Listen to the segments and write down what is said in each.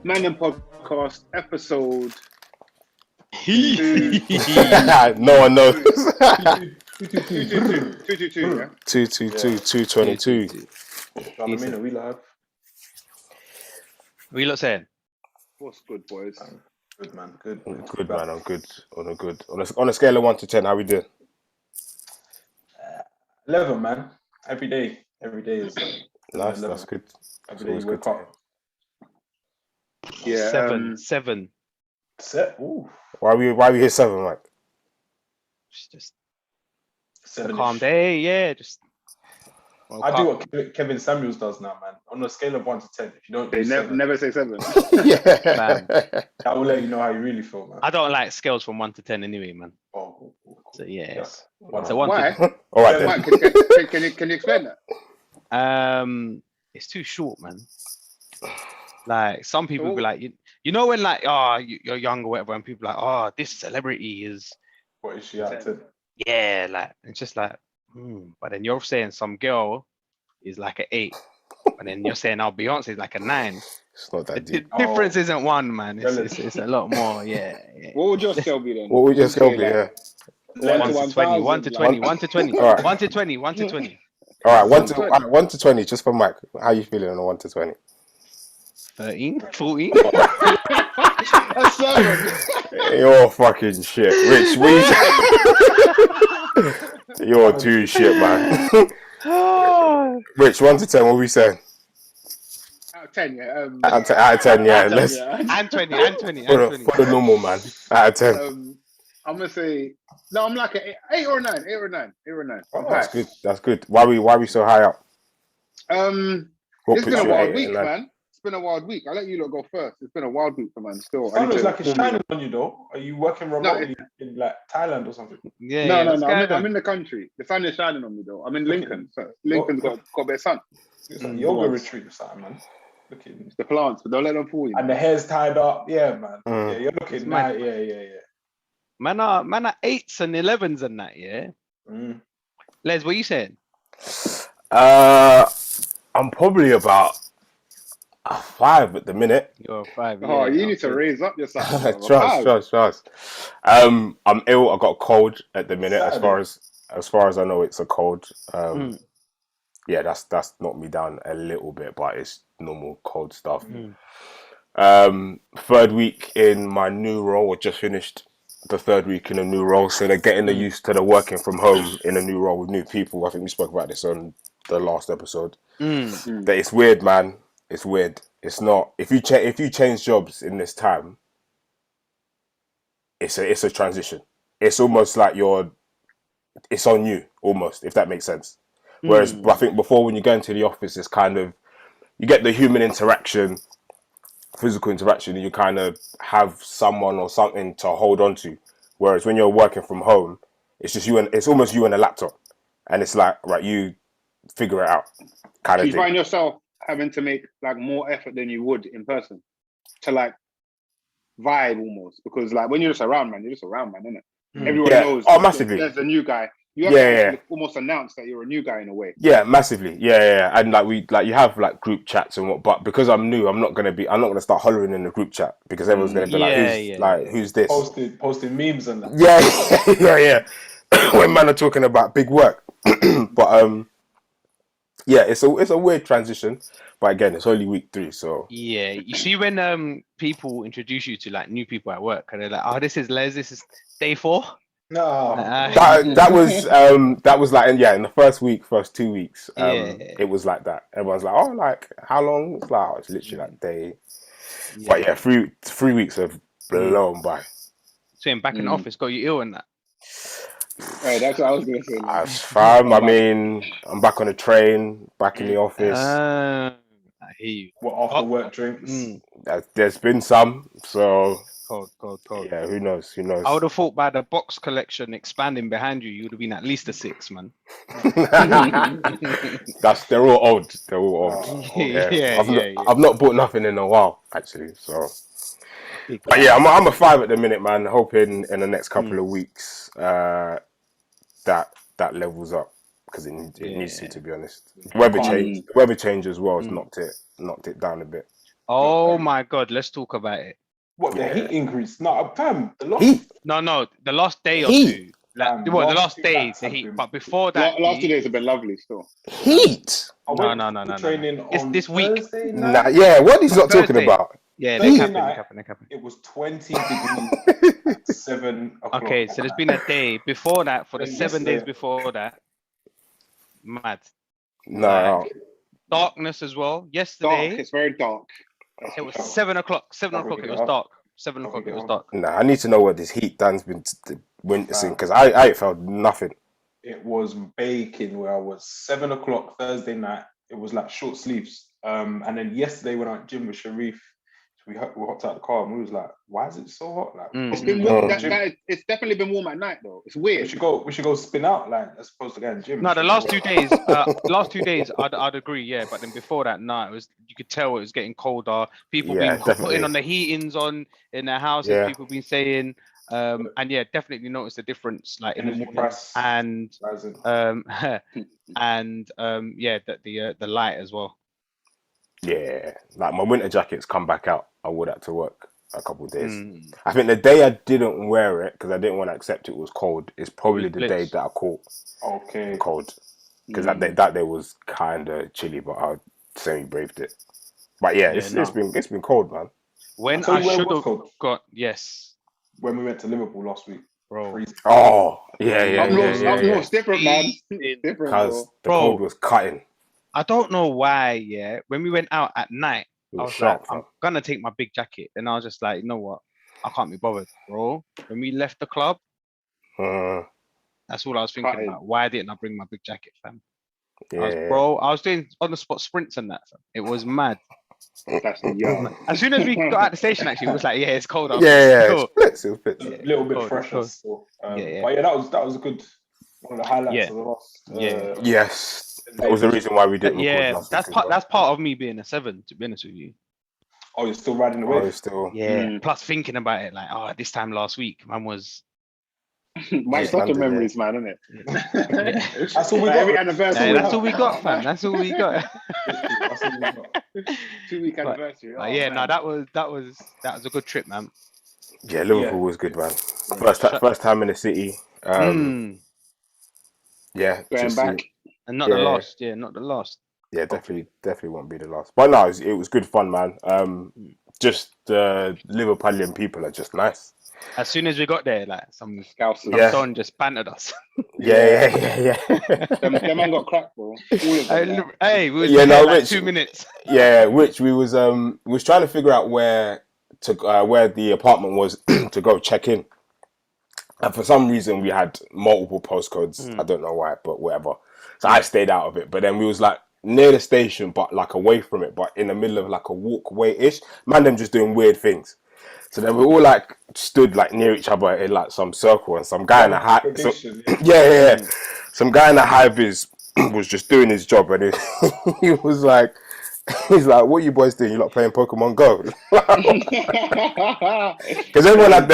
Mandem podcast episode No one knows. 222, yeah? 222. We live. What you lot saying? What's good, boys? Good man, good. Good man, I'm good. On a scale of 1 to 10, how we doing? 11, man. Every day is Nice, 11. that's good. Every day you Always wake good up. Yeah, Seven. Set. Ooh. Why we hit 7, Mike? It's just a 7. calm day, yeah. Just I do what Kevin Samuels does now, man. On a scale of 1 to 10, if you don't they do 7, never say 7. Yeah. Man. that will let you know how you really feel, man. I don't like scales from 1 to 10 anyway, man. Oh, cool. So yeah, Yes. it's a 1 Why? to All right then. Mike, can you explain that? it's too short, man. Like some people be like, you know when like you're young or whatever, and people are like, oh, this celebrity is What is she at 10? yeah, like it's just like, but then you're saying some girl is like an 8, and then you're saying Beyonce is like a 9. It's not that The deep. difference isn't 1, man. It's a lot more. Yeah. What would your scale be then? What we just go be, yeah. 1 to 20, 1 to 20, 1 to 20, All right. 1 to 20, 1 to 20. All right, 1 to 20, just for Mike. How you feeling on a 1 to 20? 13, 14. That's 7. You're fucking shit, Rich. You're too shit, man. Rich, 1 to 10. What we saying? Out of 10, yeah. Out of 10, yeah. Let's And 20. for the normal man. Out of 10. I'm gonna say no. I'm like an 8 or a 9. 8 or a 9. 8 or a 9. Oh, that's good. That's good. Why we so high up? What It's puts been a you at wild 8 week, and 9? man. It's been a wild week. I'll let you lot go first. It's been a wild week for man. Still, It looks like it's shining on you, though. Are you working remotely in like Thailand or something? Yeah. No. I'm in the country. The sun is shining on me though. I'm in Lincoln. So Lincoln's got a bit of sun. It's like yoga retreat or something, man. Looking. It's the plants, but don't let them fool you. And the hair's tied up. Yeah, man. Yeah, you're looking nice. Yeah. Man are 8s and 11s and that, yeah. Les, what you saying? I'm probably about a 5 at the minute. You're a 5. Oh, yeah, you need to raise up yourself. Trust. I'm ill. I got a cold at the minute. Saturday. As far as I know, it's a cold. Yeah, that's knocked me down a little bit, but it's normal cold stuff. 3rd week in my new role, or just finished the 3rd week in a new role, so they're getting used to the working from home in a new role with new people. I think we spoke about this on the last episode. That it's weird, man. It's weird. It's not. If you change jobs in this time, it's a transition. It's almost like it's on you, almost, if that makes sense. Whereas I think before, when you go into the office, it's kind of, you get the human interaction, physical interaction, and you kind of have someone or something to hold on to. Whereas when you're working from home, it's just it's almost you and a laptop, and it's like, right, you figure it out, kind of You thing. find yourself having to make like more effort than you would in person to like vibe almost, because like when you're just around, man, isn't it? Everyone knows. Oh, massively. There's a new guy. You have to actually almost announce that you're a new guy in a way. Yeah, massively. Yeah. And like you have like group chats and what, but because I'm new, I'm not gonna start hollering in the group chat because everyone's gonna be who's this? Posting memes and that. Yeah. When man are talking about big work, but yeah, it's a weird transition. But again, it's only week 3, so Yeah, you see when people introduce you to like new people at work, and they're like, "Oh, this is Les. This is day 4." No, that was like, and yeah, in the first 2 weeks, it was like that. Everyone's like, "Oh, like how long?" It's like, it's literally like day. Yeah. But yeah, 3 weeks have blown by. So back in the office, got you ill and that. Hey, that's what I was gonna say. That's fine. I mean, I'm back on the train, back in the office. I hear you. What after work drinks? There's been some, so cold. Yeah, who knows? I would have thought by the box collection expanding behind you, you would have been at least a 6, man. They're all old. I've not bought nothing in a while, actually. So, but yeah, I'm a 5 at the minute, man. Hoping in the next couple of weeks that levels up, because it needs to be honest. Weather change as well has knocked it down a bit. Oh my God, let's talk about it. What, the heat increase? No, fam, the last... Heat. No, the last day or Heat. two. Like, the last last 2 days, nights the have heat. been- But before that, Last 2 days have been lovely still. Heat. I went No. for training on This week. Thursday Nah, night. yeah, what he's not talking Thursday. about. Yeah, Thursday they night, capping. It was 20 degrees at 7 o'clock. Okay, so there's been a day before that, for the Then 7 days yesterday- before that. Mad. No. Darkness as well. Dark. Yesterday, It's very dark. it was 7 o'clock. 7 o'clock, it was dark. 7 o'clock, it was dark. Nah, I need to know what this heat Dan's been witnessing because I ain't felt nothing. It was baking where I was 7 o'clock Thursday night. It was like short sleeves. And then yesterday when I went gym with Sharif, we hopped out the car and we was like, why is it so hot? Like, It's been warm. It's definitely been warm at night though. It's we weird. should go spin out like as opposed to go in gym. No, the last 2 days, I'd agree, yeah. But then before that, no, it was, you could tell it was getting colder. People Yeah, being definitely. putting on the heatings on in their houses. Yeah. People been saying, and yeah, definitely noticed the difference, like in the Energy morning price and rising. yeah, the light as well. Yeah, like my winter jacket's come back out. I wore that to work a couple of days. Mm. I think the day I didn't wear it because I didn't want to accept it was cold is probably It the was day blitz. that I caught Okay. cold because that day was kind of chilly, but I semi-braved it. But yeah, it's been cold, man. When tell I you where it should was have cold. got, yes, When we went to Liverpool last week. bro. Freezing. Oh, yeah. Up north's different, man. It's It's different, Because bro. the Bro. cold was cutting. I don't know why, yeah. When we went out at night, It I was was sharp, like, I'm gonna take my big jacket. And I was just like, you know what? I can't be bothered, bro. When we left the club, that's all I was thinking Cutting. about. Why didn't I bring my big jacket, fam? yeah. I was doing on the spot sprints and that, fam. It was mad. That's young. As soon as we got out the station, actually, it was like, yeah, it's cold out. Yeah, Cool. it was splits. A little bit cold, fresher cold. still. Yeah. But yeah, that was a good one of the highlights Yeah. of the last. Yeah. Yes, that was the reason why we didn't. record Yeah, last that's week as part. well. That's part of me being a 7. To be honest with you. Oh, you're still riding the Oh, wave. it's still. Yeah. Plus thinking about it, like, oh, this time last week, man was. My soccer memories, man, isn't it? That's all we got. Every anniversary. Yeah, that's all we got, fam. That's all we got. That's all we got. 2-week anniversary. But yeah, no, that was a good trip, man. Yeah, Liverpool was good, man. First time in the city. Yeah, Going just back. And not the last. Yeah, not the last. Yeah, definitely won't be the last. But no, it was good fun, man. Just the Liverpoolian people are just nice. As soon as we got there, like some Scousers. son just bantered us. Yeah. Them man got cracked, bro. All of them. Hey, we was Yeah, there no, like Rich- 2 minutes. Yeah, which we was trying to figure out where the apartment was to go check in, and for some reason we had multiple postcodes. I don't know why, but whatever. So I stayed out of it. But then we was like near the station, but like away from it, but in the middle of like a walkway ish. Mandem just doing weird things. So then we all like stood like near each other in like some circle, and some guy in a high. Yeah. Some guy in a high vis was just doing his job, and he was like. He's like, "What you boys doing? You lot playing Pokemon Go?" Because everyone had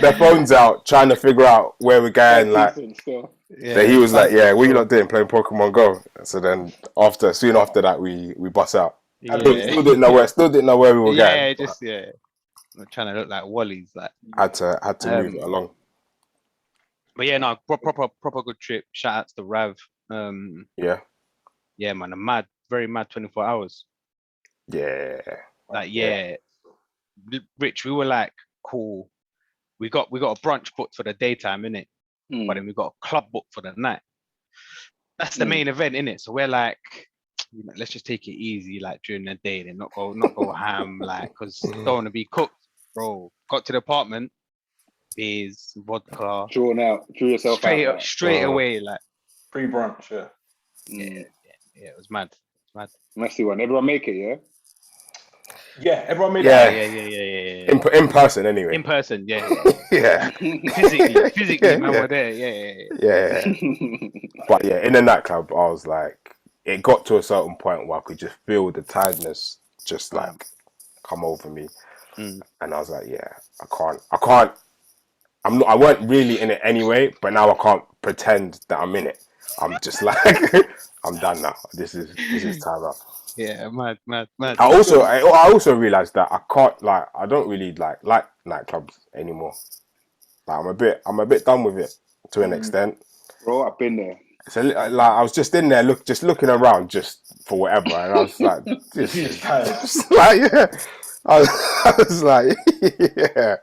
their phones out trying to figure out where we're going. Like, so he was like, "Yeah, what you lot doing? Playing Pokemon Go?" So then soon after that, we bust out. Yeah. Still didn't know where we were going. Yeah. I'm trying to look like Wally's, like. Had to move it along. But yeah, no, proper good trip. Shout out to the Rav. Yeah, man, very mad 24 hours. Yeah. Like, Rich, we were like, cool. We got a brunch booked for the daytime, innit? But then we got a club booked for the night. That's the main event, innit? So we're like, let's just take it easy, like during the day, then not go ham, like, because don't want to be cooked, bro. Got to the apartment, beers, vodka, Drew yourself out. Straight away, like Pre-brunch, yeah. Yeah, it was mad. Messy one. Everyone make it, yeah? Yeah, everyone made Yeah. it. In person, anyway. In person, yeah. Yeah. Physically, man, we're there, Yeah. But yeah, in the nightclub, I was like, it got to a certain point where I could just feel the tiredness just like come over me, and I was like, yeah, I can't. I weren't really in it anyway, but now I can't pretend that I'm in it. I'm just like, I'm done now. This is time out. Yeah, mad, mad, mad. I also realized that I can't like I don't really like nightclubs anymore. Like I'm a bit done with it to an extent. Bro, I've been there. So like I was just in there looking around just for whatever, and I was like, just like yeah. I was like, yeah.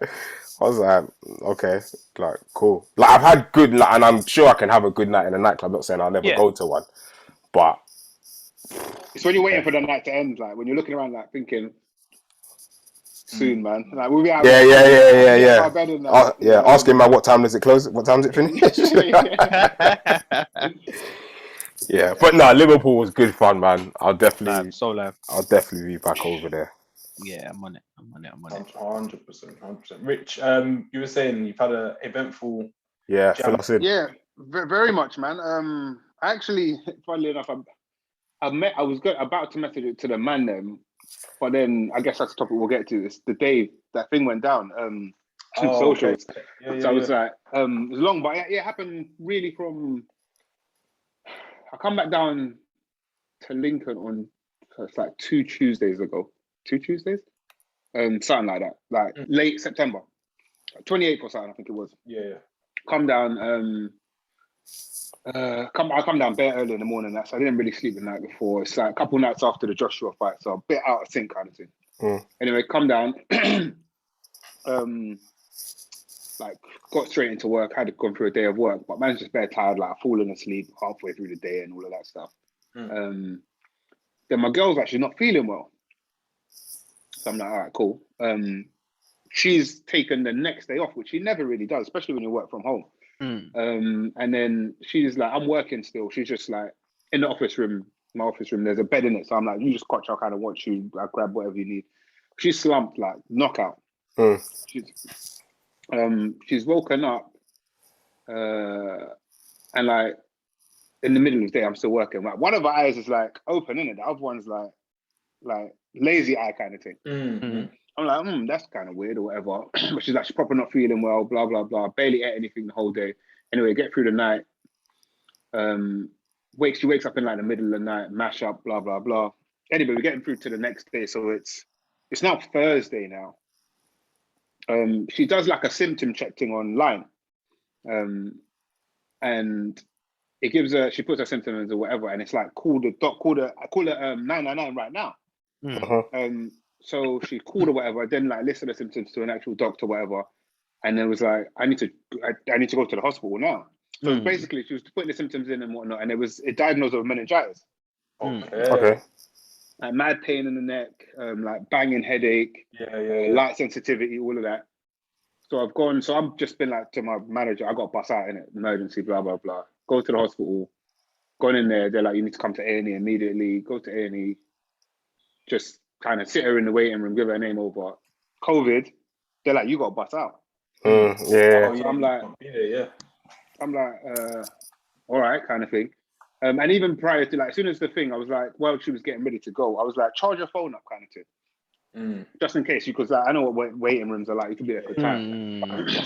I was like, okay, like cool. Like I've had good, like, and I'm sure I can have a good night in a nightclub. I'm not saying I'll never go to one, but it's when you're waiting for the night to end, like when you're looking around, like thinking, soon, man. Like we'll be out. Yeah. Asking man, what time does it close? What time does it finish? Yeah, but no, Liverpool was good fun, man. I'll definitely be back over there. Yeah, I'm on it. 100%. Rich, you were saying you've had an eventful. Yeah, fill us in. Yeah, very much, man. Actually, funnily enough, I was about to message it to the Mandem, but then I guess that's the topic we'll get to. It's the day that thing went down. Socials. Okay. I was like, it was long, but it happened really from. I come back down to Lincoln on it's like 2 Tuesdays ago. 2 Tuesdays? Something like that. Like late September. 28th or something, I think it was. Yeah. Come down, I come down very early in the morning. So I didn't really sleep the night before. It's like a couple nights after the Joshua fight, so a bit out of sync kind of thing. Anyway, come down. Like got straight into work. Had gone through a day of work, but man's just very tired. Like falling asleep halfway through the day and all of that stuff. Then my girl's actually not feeling well, so I'm like, all right, cool. She's taken the next day off, which she never really does, especially when you work from home. And then she's like, I'm working still. She's just like in the office room, my office room. There's a bed in it, so I'm like, you just watch. I kind of watch you. I grab whatever you need. She's slumped, like knockout. She's woken up, and like in the middle of the day, I'm still working. Like one of her eyes is like open, innit? The other one's like lazy eye kind of thing. I'm like, that's kind of weird or whatever. But she's like, she's probably not feeling well, blah, blah, blah. Barely ate anything the whole day. Anyway, get through the night. She wakes up in like the middle of the night, mash up, blah, blah, blah. Anyway, we're getting through to the next day. So it's now Thursday now. She does like a symptom check thing online. And it gives her, she puts her symptoms or whatever, and it's like, call the 999 right now. So she called or whatever, then like listed the symptoms to an actual doctor, whatever, and then was like, I need to go to the hospital now. So basically, she was putting the symptoms in and whatnot, and it diagnosed with meningitis. Okay. Like mad pain in the neck, like banging headache, light sensitivity, all of that. So I've just been like to my manager, I got bus out in it, emergency, blah blah blah. Go to the hospital, gone in there. They're like, you need to come to A&E immediately. Go to A&E, just kind of sit her in the waiting room, give her a name over. COVID, they're like, you got to bust out. So I'm like, all right, kind of thing. And even prior to, like, as soon as the thing, I was like, well, she was getting ready to go. I was like, charge your phone up, kind of thing. Just in case, because like, I know what waiting rooms are like. You can be there for time.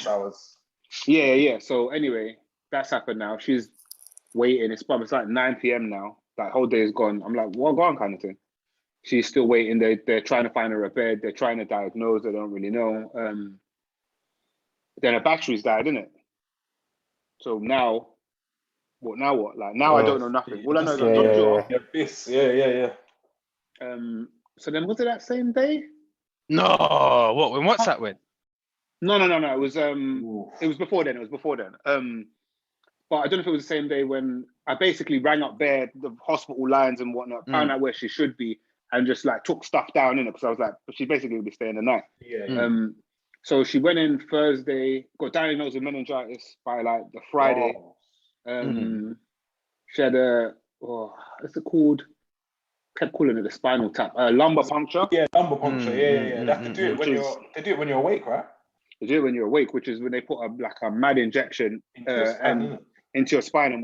Hours. Yeah. So anyway, that's happened now. She's waiting. It's like 9 p.m. now. That whole day is gone. I'm like, well, gone, kind of thing. She's still waiting. They're trying to find her a bed. They're trying to diagnose. They don't really know. Then her battery's died, isn't it? So now, what? Like now, I don't know nothing. All I know is I dropped you off. Yeah. So then, was it that same day? No. What? When WhatsApp went? No. It was before then. But I don't know if it was the same day when I basically rang up the hospital lines and whatnot, found out where she should be, and just like took stuff down in it because I was like, she's basically gonna be staying the night. So she went in Thursday, got diagnosed with meningitis by like the Friday. She had what's it called? Kept calling it the spinal tap, lumbar puncture. Yeah, lumbar puncture. Yeah. They have to do it when you're awake, right? They do it when you're awake, which is when they put a mad injection into your spine and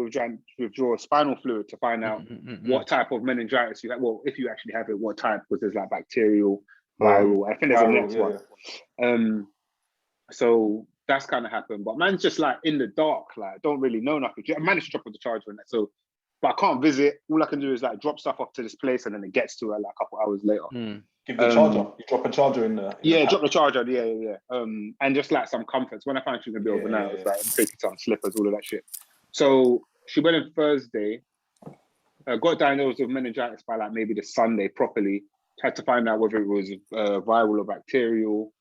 withdraw spinal fluid to find out what type of meningitis you have. Well, if you actually have it, what type? Because there's like bacterial, viral. I think there's a next one. So that's kind of happened. But man's just like in the dark, like don't really know nothing. I managed to drop off the charger on that. So but I can't visit. All I can do is like drop stuff off to this place, and then it gets to her like a couple hours later. Give the charger. You drop a charger in the. Drop the charger. Yeah. And just like some comforts. When I found she was gonna be overnight, I was like, I'm taking some slippers, all of that shit. So she went in Thursday. Got diagnosed with meningitis by like maybe the Sunday properly. Had to find out whether it was viral or bacterial.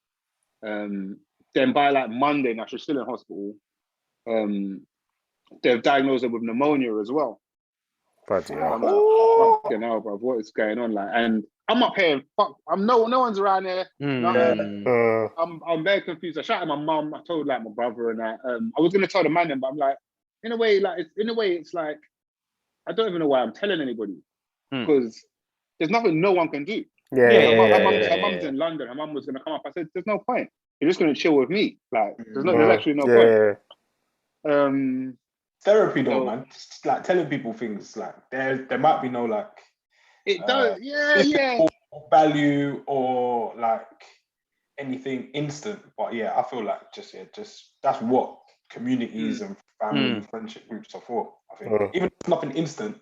Then by like Monday, now she's still in hospital. They've diagnosed her with pneumonia as well. Bloody hell. I'm like, fucking hell, bro, what is going on? Like, and I'm up here, no one's around here. I'm very confused. I shouted at my mum, I told like my brother and that. I was gonna tell the man, but I'm like, in a way, it's like, I don't even know why I'm telling anybody. Because there's nothing no one can do. Her mum's in London. Her mum was gonna come up. I said, there's no point. You're just gonna chill with me. Like, there's actually no point. Therapy though, man. Just, like telling people things like there might be no like it does, value or like anything instant, but yeah, I feel like just that's what communities and family and friendship groups are for. I think even if it's nothing instant,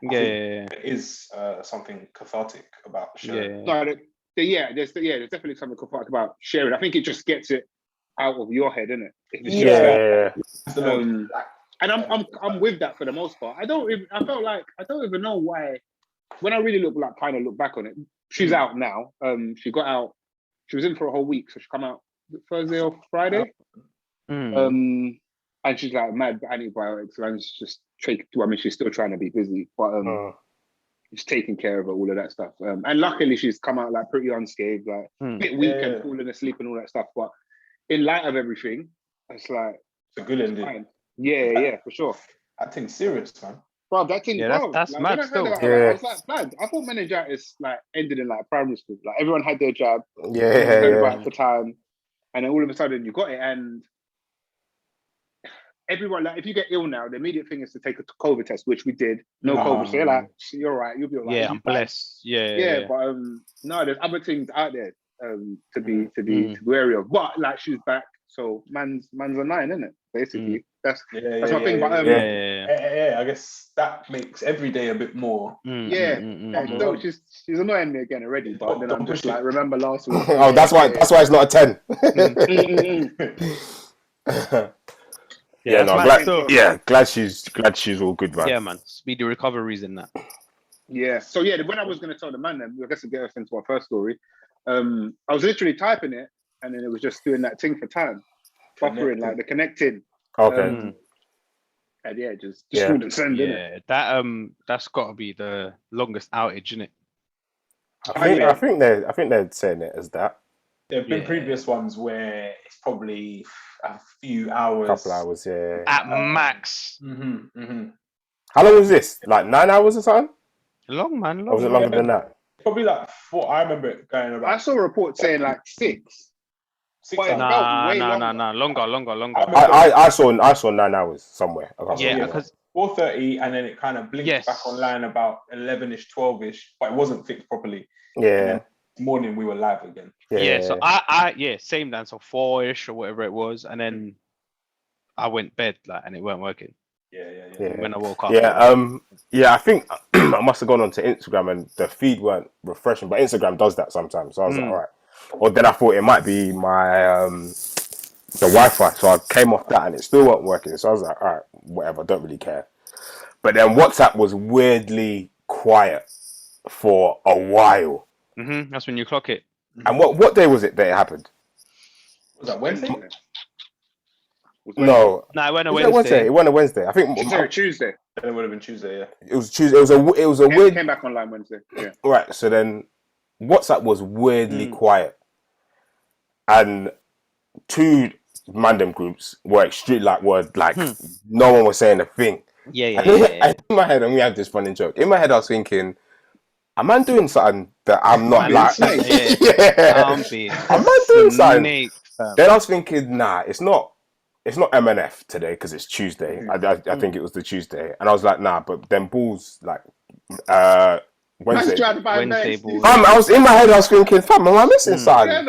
there is something cathartic about sharing. There's definitely something cathartic about sharing. I think it just gets it out of your head, innit? And I'm with that for the most part. I don't even know why. When I really look back on it, she's out now. She got out. She was in for a whole week, so she come out Thursday or Friday. And she's like mad antibiotics, and she's she's still trying to be busy, but she's taking care of her, all of that stuff. And luckily, she's come out like pretty unscathed, like a bit weak and falling asleep and all that stuff. But in light of everything, it's like it's a good ending. Fine. Yeah, for sure. That thing's serious, man. Bro, that thing, that's like, mad still. I was like, man, I thought meningitis like ended in like primary school. Like everyone had their jab. At the time, and then all of a sudden you got it, and everyone, like, if you get ill now, the immediate thing is to take a COVID test, which we did. No COVID, so you're like, you're all right, you'll be all right. Yeah, I'm blessed. Yeah. But no, there's other things out there to be wary of. But like, she's back, so man's a 9, isn't it? Basically, that's my thing. But I guess that makes every day a bit more. No, she's annoying me again already. But then I'm just like, remember last week? Oh, that's why it's not a 10. Glad she's all good, man. Yeah, man. Speedy recoveries in that. Yeah. So when I was gonna tell the man, then I guess to get us into our first story, I was literally typing it, and then it was just doing that thing for time, buffering, like the connecting. Okay. And just wouldn't send it. That's got to be the longest outage, isn't it? I think they're saying it as that. There have been previous ones where it's probably a few hours. Couple hours, yeah. At max. How long was this? Like 9 hours or something? Long, man. Or was it longer than that? Probably like 4. I remember it going about. I saw a report saying like 6. Nah. Longer. I saw 9 hours somewhere. Because 4:30, and then it kind of blinked back online about 11ish, 12ish, but it wasn't fixed properly. Yeah. Morning we were live again. So I same then, so 4ish or whatever it was, and then I went bed and it weren't working. When I woke up. I think I must have gone onto Instagram and the feed weren't refreshing, but Instagram does that sometimes. So I was like, all right. Or then I thought it might be my the Wi-Fi, so I came off that and it still wasn't working. So I was like, all right, whatever, don't really care. But then WhatsApp was weirdly quiet for a while. That's when you clock it. And what day was it that it happened? Was that Wednesday? No, it went a Wednesday. It went a Wednesday. I think Tuesday. It would have been Tuesday. Yeah, it was Tuesday. It was a weird. Came back online Wednesday. Yeah. Right. So then, WhatsApp was weirdly quiet, and 2 Mandem groups were no one was saying a thing. Yeah. In my head, and we had this funny joke. In my head, I was thinking, am I doing something that I'm not like? Am I doing something? Then I was thinking, nah, it's not MNF today because it's Tuesday. I think it was the Tuesday, and I was like, nah. But then Bulls like Wednesday. Bulls. I was in my head. I was thinking, fam, am I missing something?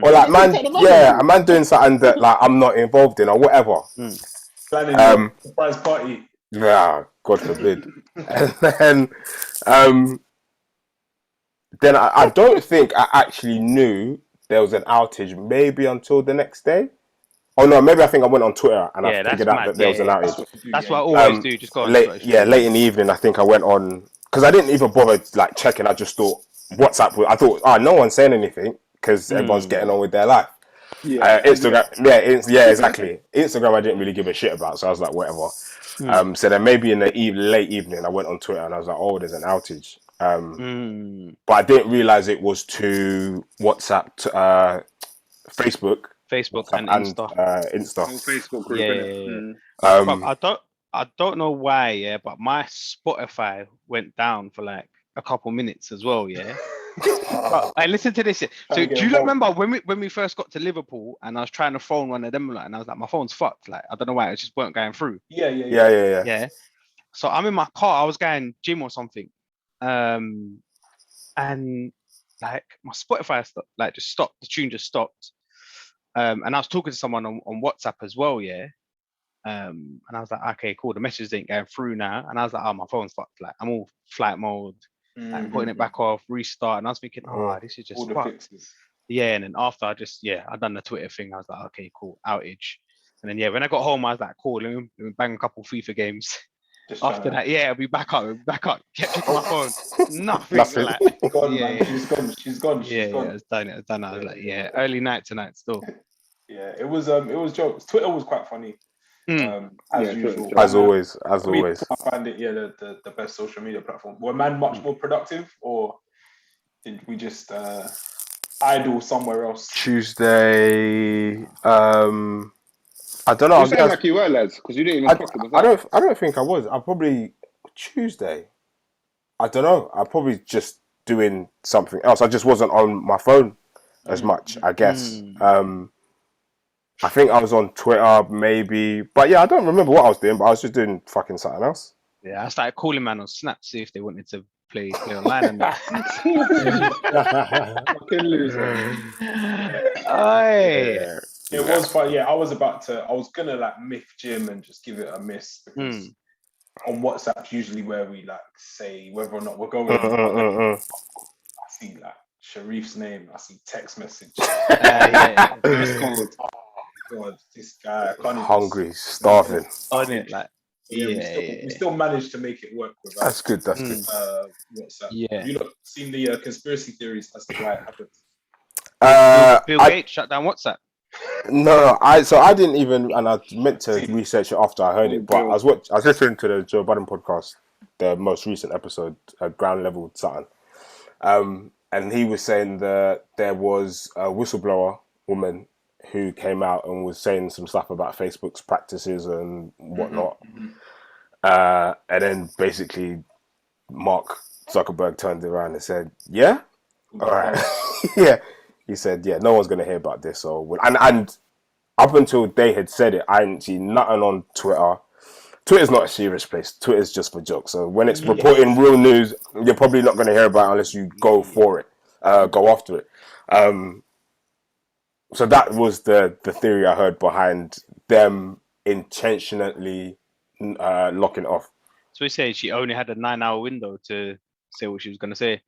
Or like, am I doing something that like I'm not involved in or whatever? Planning surprise party. Yeah, God forbid. And then I don't think I actually knew there was an outage. Maybe until the next day. Oh no, maybe I think I went on Twitter and I Yeah, that's figured out mad. that there was an Yeah, That's outage. what you do, that's yeah. what I always do. Just go on Twitter straight Late away. in the evening, I think I went on because I didn't even bother like checking. I just thought WhatsApp. I thought, no one's saying anything because everyone's getting on with their life. Instagram, exactly. Instagram, I didn't really give a shit about, so I was like, whatever. So then maybe in the late evening, I went on Twitter and I was like, oh, there's an outage. But I didn't realize it was to WhatsApp, Facebook, Facebook WhatsApp and Insta. Insta. Oh, Facebook group, Yeah. innit? But I don't know why, yeah, but my Spotify went down for like a couple minutes as well, yeah. But I listen to this. So do you remember when we first got to Liverpool and I was trying to phone one of them like, and I was like, my phone's fucked. Like I don't know why it just weren't going through. Yeah. So I'm in my car. I was going gym or something, and like my Spotify just stopped. The tune just stopped. And I was talking to someone on WhatsApp as well, yeah. And I was like, okay, cool. The message ain't going through now. And I was like, oh, my phone's fucked. Like I'm all flight mode. Like putting it back off, restart, and I was thinking, this is just all the fucked. fixes. Yeah, and then after I done the Twitter thing, I was like, okay, cool, outage. And then when I got home, I was like, cool, let me bang a couple FIFA games. Just After that, I'll be back up. Kept checking my phone, nothing. Nothing. Like, gone, man. She's gone. Yeah, it's done. I was like, early night tonight still. Yeah, it was jokes. Twitter was quite funny. As usual. As always. I find it the best social media platform. Were man much more productive, or did we just idle somewhere else? Tuesday. I don't know. You sound like you were, lads, because you didn't even clock it. I don't think I was. I probably Tuesday. I don't know. I probably just doing something else. I just wasn't on my phone as much, I guess. I think I was on Twitter, maybe. But yeah, I don't remember what I was doing, but I was just doing fucking something else. Yeah, I started calling man on Snap to see if they wanted to play online and that. Fucking loser. It was fun. Yeah, I was gonna like miff Jim and just give it a miss because on WhatsApp usually where we like say whether or not we're going. I see like Sharif's name. I see text message. God, this guy. I can't hungry, starving. On it, like. We still managed to make it work with That's good. WhatsApp. Have you not seen the conspiracy theories as to why it happened? Bill Gates shut down WhatsApp. No, I didn't even, and I meant to research it after I heard it, but I was listening to the Joe Budden podcast, the most recent episode, Ground Level something, and he was saying that there was a whistleblower woman who came out and was saying some stuff about Facebook's practices and whatnot. And then basically Mark Zuckerberg turned around and said, yeah? All right. Yeah. He said, yeah, no one's going to hear about this. And up until they had said it, I didn't see nothing on Twitter. Twitter's not a serious place. Twitter's just for jokes. So when it's reporting real news, you're probably not going to hear about it unless you go for it, go after it. So that was the theory I heard behind them intentionally locking it off. So he said she only had a 9-hour window to say what she was going to say.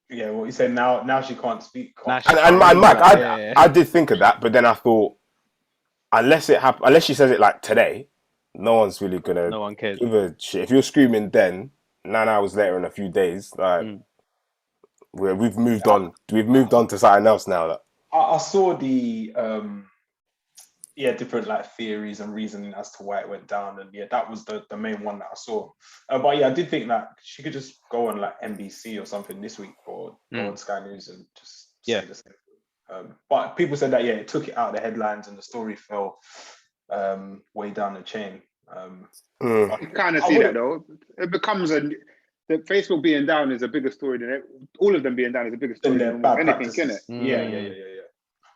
Yeah, well, he said now she can't speak. And Mike, I did think of that, but then I thought, unless she says it like today, no one's really gonna. No one cares. Give a shit. If you're screaming then, 9 hours later in a few days, like we've moved on. We've moved on to something else now. Like. I saw the different like theories and reasoning as to why it went down, and that was the main one that I saw. But I did think that she could just go on like NBC or something this week, or go on Sky News and just say the same thing. But people said that it took it out of the headlines and the story fell way down the chain. You kind of see that though. It becomes the Facebook being down is a bigger story than all of them being down is a bigger story than anything, innit? Yeah.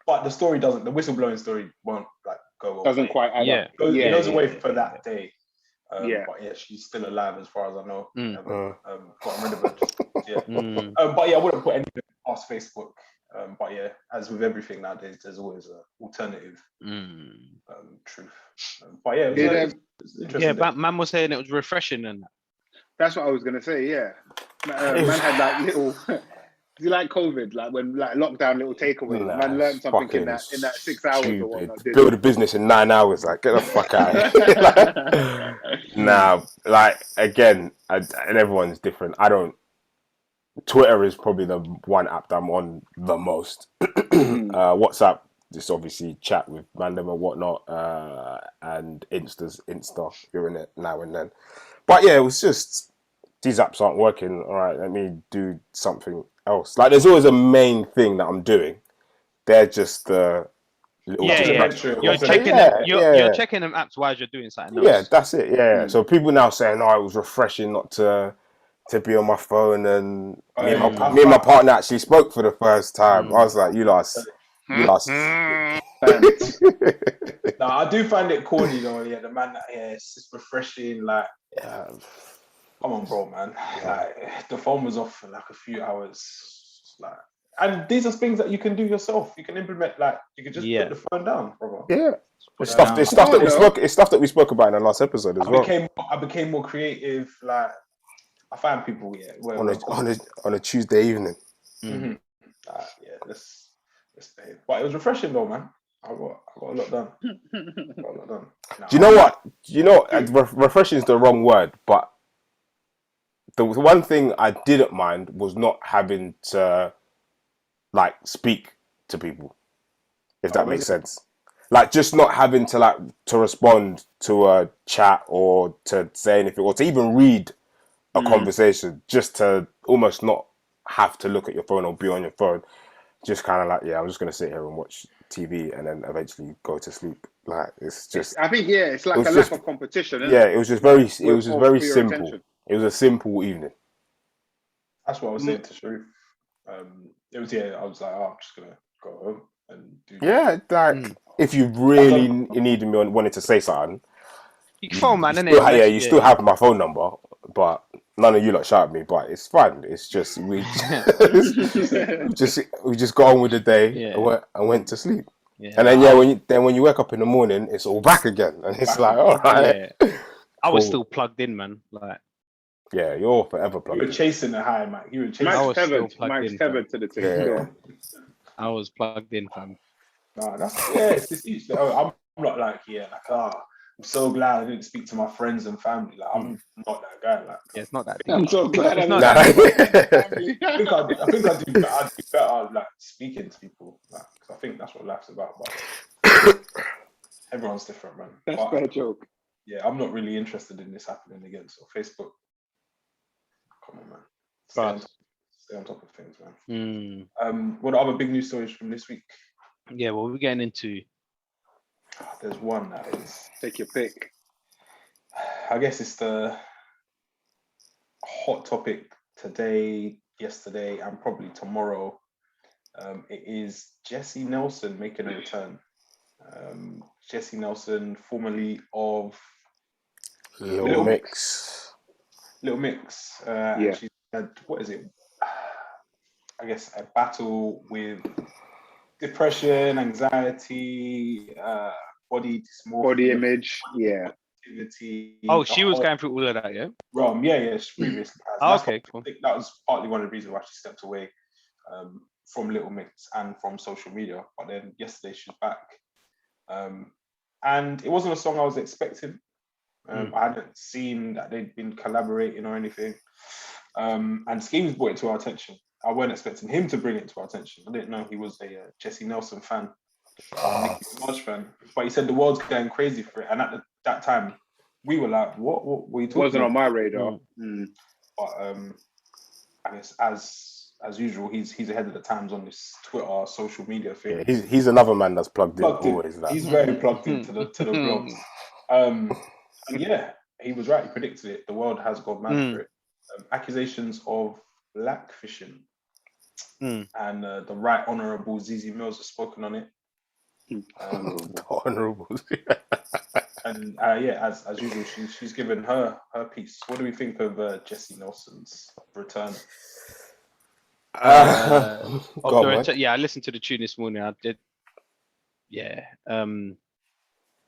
But the story doesn't. The whistleblowing story won't like go away. Doesn't quite add up. It goes away for that day. But she's still alive as far as I know. Got rid of her. But I wouldn't put anything past Facebook. But yeah, as with everything nowadays, there's always an alternative truth. But yeah, it was interesting. Yeah, man was saying it was refreshing and that's what I was gonna say. Yeah, man had like little. Do you like COVID? Like when like lockdown little takeaways. Nah, Man learned something in that 6 hours stupid. or whatnot. Build a business in 9 hours. Like, get the fuck out of here. Nah, like again, and everyone's different. Twitter is probably the one app that I'm on the most. WhatsApp, just obviously chat with Mandem and whatnot, and Insta, you're in it now and then. But yeah, it was just these apps aren't working. All right, let me do something else. Like, there's always a main thing that I'm doing. They're just little. You're checking them apps while you're doing something else. Yeah, that's it. Yeah. So people now saying, "Oh, it was refreshing not to be on my phone." And me and my partner actually spoke for the first time. I was like, "You lost." No, I do find it corny though. Yeah, the man. Yeah, it's just refreshing. Like, come on, bro, man. Like, the phone was off for like a few hours. Like, and these are things that you can do yourself. You can implement. Like, you can just put the phone down, brother. Yeah, it's stuff that we spoke about in the last episode as well. I became more creative. Like, I find people on a Tuesday evening. Let's behave. But it was refreshing though, man. I got a lot done. Do you know what? Refreshing is the wrong word, but the one thing I didn't mind was not having to like speak to people, if that makes sense. Like, just not having to respond to a chat or to say anything or to even read a conversation, just to almost not have to look at your phone or be on your phone. Just kind of like, I'm just going to sit here and watch TV and then eventually go to sleep. Like, it's just... I think, it's like a lack of competition, isn't it? It was just very simple. Attention. It was a simple evening. That's what I was saying to Sharif. I was like, I'm just going to go home and do that. If you really needed me and wanted to say something... You can phone, man, innit? You still have my phone number, but none of you lot shout at me, but it's fine. It's just we just got on with the day and went to sleep. Yeah. And then when you wake up in the morning, it's all back again, and it's like, all right. Yeah. I was still plugged in, man. Like, you're forever plugged in. You were chasing the high, Mike. You were chasing. Mike's tethered to the thing. Yeah. I was plugged in, fam. Nah, it's just each. I'm not like I'm so glad I didn't speak to my friends and family. Like, I'm not that guy. Like, it's not that. I'm so glad I'm not that guy. I think I do better like speaking to people. Like, I think that's what life's about. But everyone's different, man. That's a fair joke. Yeah, I'm not really interested in this happening again. So Facebook, come on, man. Stay on top of things, man. What are other big news stories from this week? Yeah, well, we're getting into. There's one that is... Take your pick. I guess it's the hot topic today, yesterday, and probably tomorrow. It is Jesy Nelson making a return. Jesy Nelson, formerly of Little Mix. Little Mix. She's had, what is it? I guess a battle with depression, anxiety, body dysmorphia, body image, she was going through all of that, yeah? She previously has. Okay, cool. I think that was partly one of the reasons why she stepped away from Little Mix and from social media. But then yesterday she's back. And it wasn't a song I was expecting. I hadn't seen that they'd been collaborating or anything. And Schemes brought it to our attention. I weren't expecting him to bring it to our attention. I didn't know he was a Jesy Nelson fan, Nicki Minaj fan. But he said the world's going crazy for it. And at that time, we were like, what were you talking Wasn't about? on my radar. But I guess as usual, he's ahead of the times on this Twitter, social media thing. Yeah, he's another man that's plugged in. Always that. He's very plugged into the blogs. And he was right. He predicted it. The world has gone mad for it. Accusations of Blackfishing. And the Right Honourable Zeze Mills has spoken on it. The Honourables. And as usual, she's given her piece. What do we think of Jesy Nelson's return? Yeah, I listened to the tune this morning. I did. Yeah.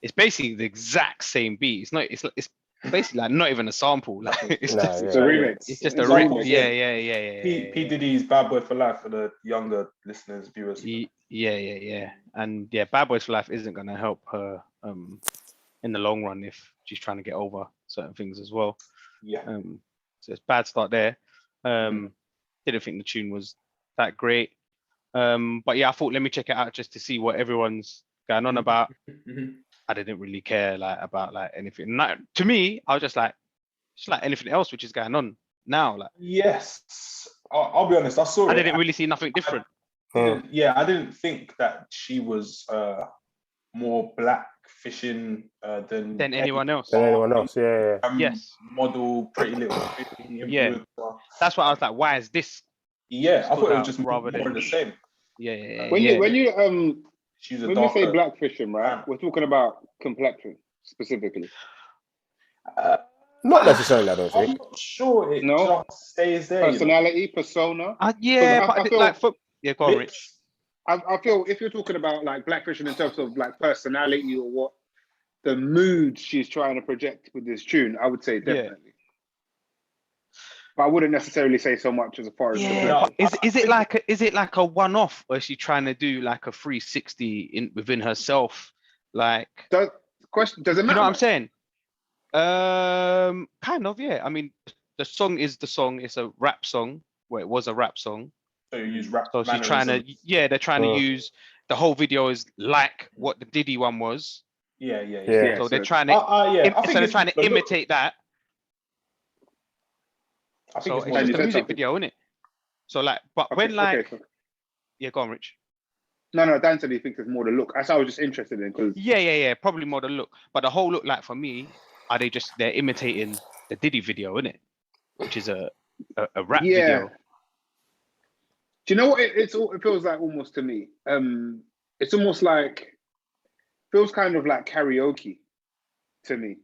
It's basically the exact same beat. It's not. It's basically like not even a sample. Like it's No, just It's a remix. It's just a Examples, remix. Yeah. P Diddy's Bad Boy for Life for the younger listeners, viewers. Yeah. And yeah, Bad Boys for Life isn't gonna help her in the long run if she's trying to get over certain things as well. Yeah. So it's bad start there. Didn't think the tune was that great. But yeah, I thought let me check it out just to see what everyone's going on about. I didn't really care about anything. To me, I was just like anything else which is going on now. Like yes, I'll be honest. I didn't really see nothing different. I didn't think that she was more blackfishing than anyone else. Yeah. Yes. Model, Pretty Little Thing. Yeah. That's why I was like, why is this? Yeah, I thought it was just rather more than the same. Yeah. When you She's when we say blackfishing, right? We're talking about complexion specifically. Not necessarily, I don't think. I'm not sure it just stays there. Personality, persona. Yeah, but I feel, go on, Rich. I feel if you're talking about like blackfishing in terms of like personality or what the mood she's trying to project with this tune, I would say definitely. Yeah. But I wouldn't necessarily say so much as far as is it like a one-off, or is she trying to do like a 360 within herself? Like does it matter? You know what I'm saying? Kind of, yeah. I mean, the song is the song. It's a rap song. Well, it was a rap song. So you use rap. So she's trying to, they're trying to use the whole video is like what the Diddy one was. Yeah. So they're trying to, so they're trying to imitate that. I think it's just a music video, isn't it? So like, but when yeah, go on, Rich. No, Dan said he thinks it's more the look. That's what I was just interested in. Cause... Yeah, probably more the look. But the whole look, like for me, they're imitating the Diddy video, isn't it? Which is a rap video. Do you know what it feels like almost to me? It's almost like feels kind of like karaoke to me.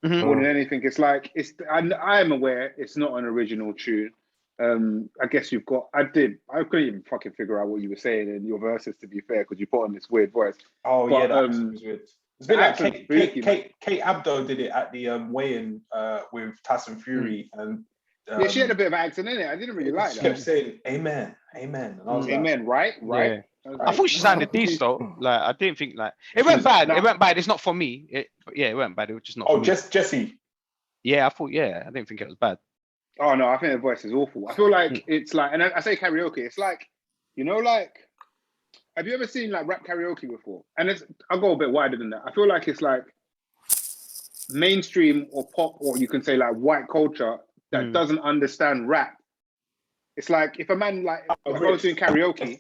More than anything, it's like I am aware it's not an original tune. I guess I couldn't even fucking figure out what you were saying in your verses, to be fair, because you put on this weird voice. Oh, but, that was weird. It's been like Kate Abdo did it at the weigh-in with Tyson Fury, and yeah, she had a bit of accent in it. I didn't really like that. She kept saying "Amen," and I was "Amen," right? Yeah. I thought she sounded decent though. Like I didn't think it went bad. It went bad. It's not for me. It went bad. It was just not. Jesy. Yeah, I thought. Yeah, I didn't think it was bad. Oh no, I think the voice is awful. I feel like it's like, and I say karaoke. It's like, have you ever seen like rap karaoke before? And I'll go a bit wider than that. I feel like it's like mainstream or pop, or you can say like white culture that doesn't understand rap. It's like if a man goes doing karaoke.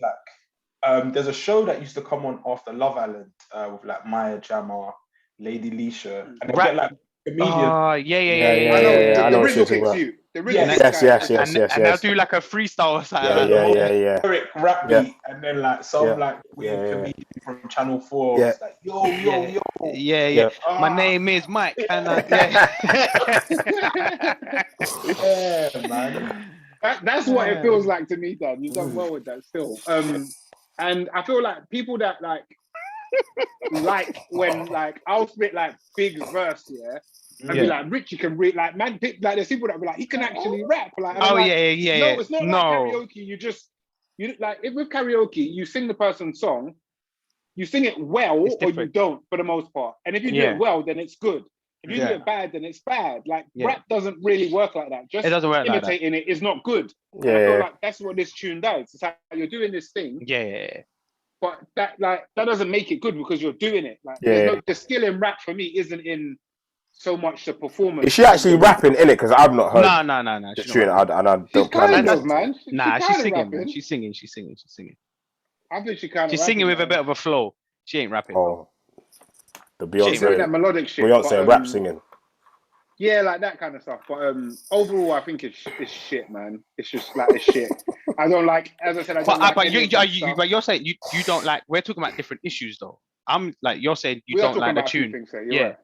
There's a show that used to come on after Love Island with like Maya Jama, Lady Leisha, and they get like comedians. Yeah. The Rizzle Kicks You. Yes. And they'll do like a freestyle or something. Yeah. Lyric rap beat, and then like some like weird comedian from Channel 4 was like, yo. Yeah. My name is Mike, and man. That's what it feels like to me, Dan. You've done well with that still. And I feel like people that like when like I'll spit like big verse, and be like, Richie can read like man, like there's people that be like, he can actually rap. Like, No, it's not like karaoke. You like if with karaoke, you sing the person's song, you sing it well or you don't for the most part. And if you do it well, then it's good. If you do it bad, then it's bad. Like rap doesn't really work like that. Just imitating it is not good. I feel like that's what this tune does. It's like you're doing this thing. But that doesn't make it good because you're doing it. Like the skill in rap for me isn't in so much the performance. Is she actually rapping in it? Because I've not heard. No. The tune, and I don't. Kind of, man. She's singing. Man. She's singing. I think she kind of. She's singing with a bit of a flow. She ain't rapping. Oh, the Beyonce, that melodic shit. Beyonce rap singing. Yeah, like that kind of stuff. But overall, I think it's shit, man. It's just like it's shit. I don't like. As I said, I don't like. But you're saying you don't like. We're talking about different issues, though. I'm like you're saying you don't like the tune. Right.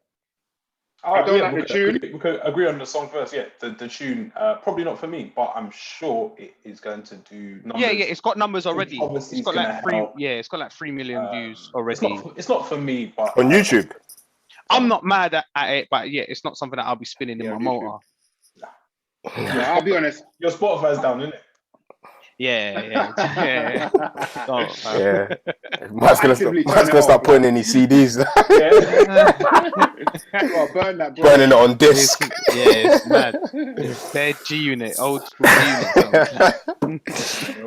I don't like the tune. We could agree on the song first. Yeah, the tune, probably not for me, but I'm sure it is going to do numbers. Yeah, it's got numbers already. Obviously, It's got like 3. Yeah, it's got like 3 million views already. It's not for me, but on YouTube. I'm not mad at it, but yeah, it's not something that I'll be spinning in my motor. Yeah, I'll be honest. Your Spotify's down, isn't it? Yeah. Man's gonna start putting in his CDs. Burn that, bro. Burning it on disc. It's mad. They're G Unit, old school G Unit.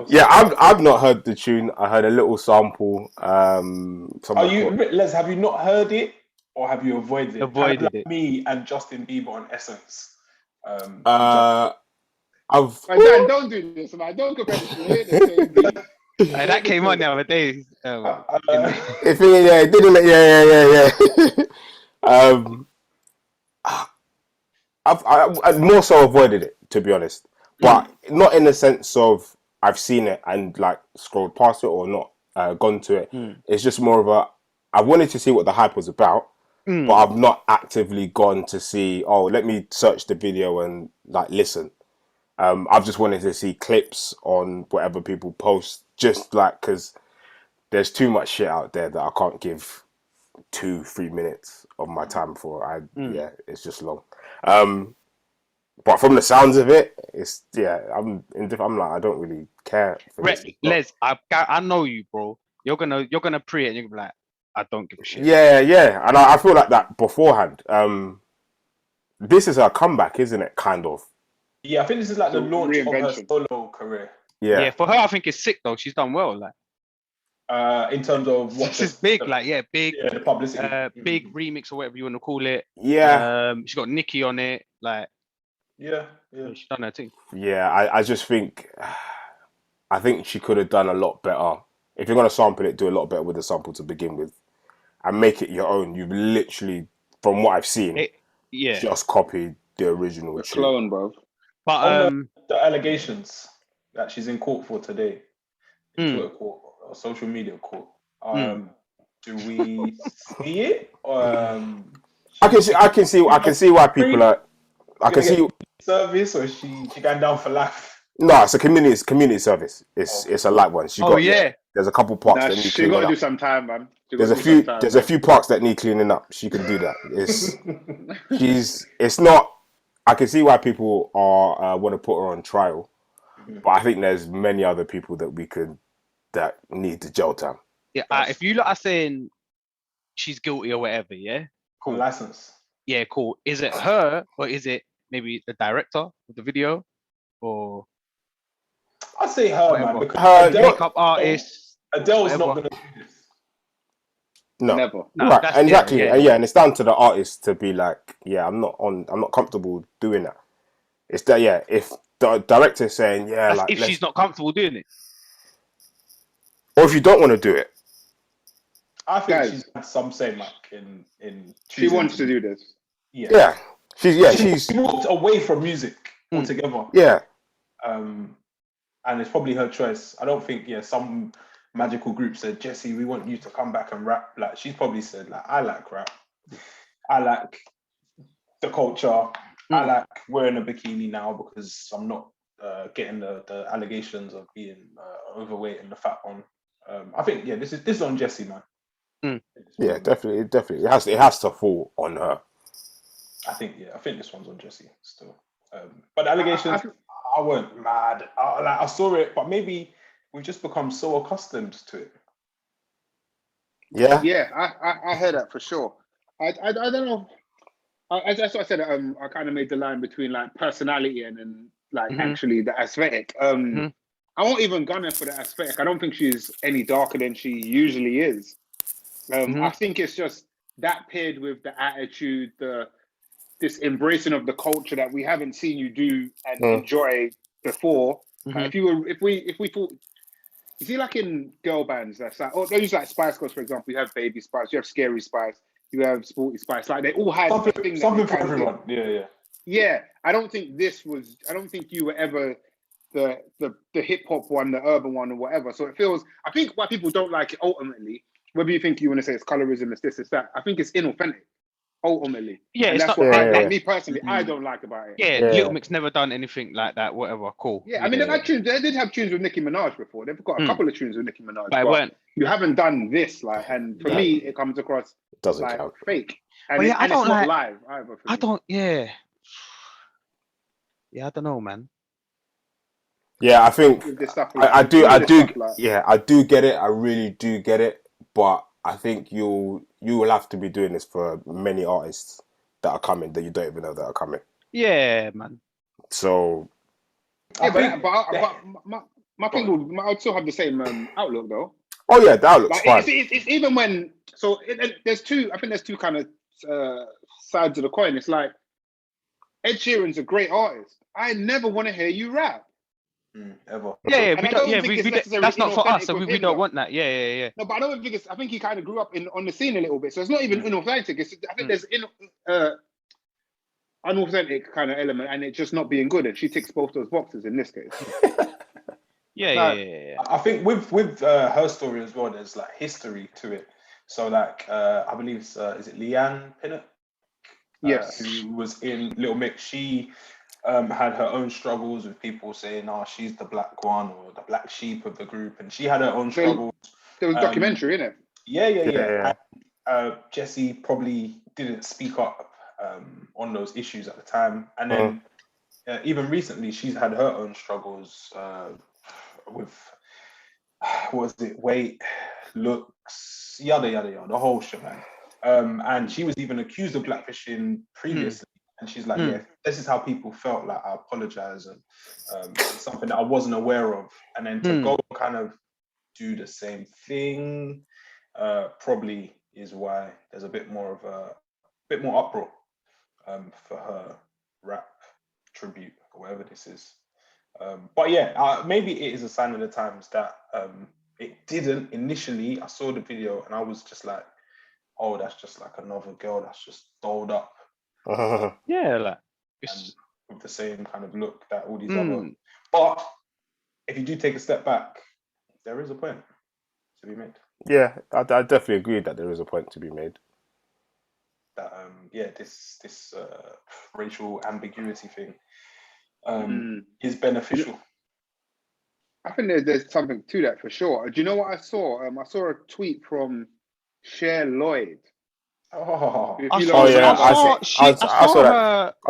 Yeah, I've not heard the tune. I heard a little sample. Les, have you not heard it, or have you avoided it? Avoided it. Me and Justin Bieber on Essence. Dan, don't do this, man. Don't compare this to that came on the other day. It didn't. I've more so avoided it, to be honest, but not in the sense of I've seen it and like scrolled past it or not gone to it. It's just more of I wanted to see what the hype was about, but I've not actively gone to see. Oh, let me search the video and like listen. I've just wanted to see clips on whatever people post, just like because there's too much shit out there that I can't give 2-3 minutes of my time for. Yeah, it's just long. But from the sounds of it, it's I'm like I don't really care. Les, I know you, bro. You're gonna pre it and you're gonna be like, I don't give a shit. Yeah, and I feel like that beforehand. This is her comeback, isn't it? Kind of. Yeah, I think this is like the launch of her solo career. Yeah, for her, I think it's sick though. She's done well, like. In terms of what? She's big, big. Yeah, the publicity. Big remix or whatever you want to call it. Yeah. She got Nicki on it, like. Yeah. She's done her thing. Yeah, I just think, I think she could have done a lot better. If you're gonna sample it, do a lot better with the sample to begin with, and make it your own. You've literally, from what I've seen, just copied the original. The clone, bro. But the allegations that she's in court for today, Twitter court or social media court. Do we see it? I can see why people are. I can see service, or is she going down for life? No, it's a community service. It's a light one. There's a couple parks that need cleaning up. She gotta do some time, man. There's a few parks that need cleaning up. She can do that. It's not. I can see why people are want to put her on trial, but I think there's many other people that need the jail time. Yeah, if you lot are saying she's guilty or whatever, yeah, cool. License. Yeah, cool. Is it her or is it maybe the director of the video, or? I say her, whatever. Man. Because makeup artist. Adele's not gonna do this. No, never. Right, exactly. And it's down to the artist to be like, I'm not comfortable doing that. It's that, if the director is saying, if she's not comfortable doing it, or if you don't want to do it, I think she's had some say, like in. She wants to do this. Yeah. She's walked away from music altogether. Yeah. And it's probably her choice. I don't think some magical group said, Jesy, we want you to come back and rap. Like, she's probably said, like, I like rap. I like the culture. I like wearing a bikini now because I'm not getting the allegations of being overweight and the fat on. I think this is on Jesy, man. Yeah, definitely. It has to fall on her. I think this one's on Jesy still. But the allegations, I weren't mad. I saw it, but maybe we've just become so accustomed to it. Yeah, I heard that for sure. I don't know. That's what I said. I kind of made the line between like personality and like actually the aesthetic. I won't even gun her for the aesthetic. I don't think she's any darker than she usually is. I think it's just that paired with the attitude, this embracing of the culture that we haven't seen you do and enjoy before. If we thought, you see, like in girl bands, that's like, they use like Spice Girls, for example. You have Baby Spice, you have Scary Spice, you have Sporty Spice. Like they all had something for everyone. Yeah. I don't think you were ever the hip hop one, the urban one, or whatever. So it feels. I think why people don't like it ultimately, whether you think you want to say it's colorism, it's this, it's that. I think it's inauthentic. ultimately. Yeah, and it's that's not. what Yeah. me personally, I don't like about it. Yeah, Yeah. Little Mix never done anything like that. Whatever, cool. Yeah, I mean, they've had tunes. They did have tunes with Nicki Minaj before. They've got a couple of tunes with Nicki Minaj, But it weren't. you haven't done this, like. And for me, it comes across Doesn't like count. fake. But And, yeah, I and don't it's not like- live either. For I me. don't. Yeah. Yeah, I don't know, man. Yeah, I think With this stuff, I with do. some of I this do. stuff, like- Yeah, I do get it. I really do get it. But I think you will have to be doing this for many artists that are coming that you don't even know that are coming. Yeah, man. So Yeah, but my thing would, I'd still have the same outlook though. oh yeah, that looks Like fine. it's even when there's two. I think there's two kind of sides of the coin. It's like Ed Sheeran's a great artist. I never want to hear you rap. Ever. Yeah, And I don't think it's necessarily that's not for us, inauthentic so with we him, don't though. want that. Yeah. No, but I don't think it's. I think he kind of grew up on the scene a little bit, so it's not even inauthentic. I think there's unauthentic kind of element, and it just not being good. And she ticks both those boxes in this case. Yeah. I think with her story as well, there's like history to it. So like I believe is it Leigh-Ann Pinnock? Yes. Who was in Little Mix. She had her own struggles with people saying, "Oh, she's the black one or the black sheep of the group," and she had her own struggles. There was a documentary in it. Yeah. Jesy probably didn't speak up on those issues at the time, and then even recently, she's had her own struggles with what was it? Weight, looks, yada yada yada, the whole shit, man. And she was even accused of blackfishing previously. And she's like, yeah, this is how people felt. Like, I apologize, and it's something that I wasn't aware of. And then to go kind of do the same thing, probably is why there's a bit more uproar for her rap tribute or whatever this is. But yeah, maybe it is a sign of the times that it didn't initially. I saw the video and I was just like, oh, that's just like another girl that's just dolled up. Yeah, like with the same kind of look that all these other. But if you do take a step back, there is a point to be made. Yeah, I definitely agree that there is a point to be made. That this racial ambiguity thing is beneficial. I think there's something to that for sure. Do you know what I saw? I saw a tweet from Cher Lloyd. I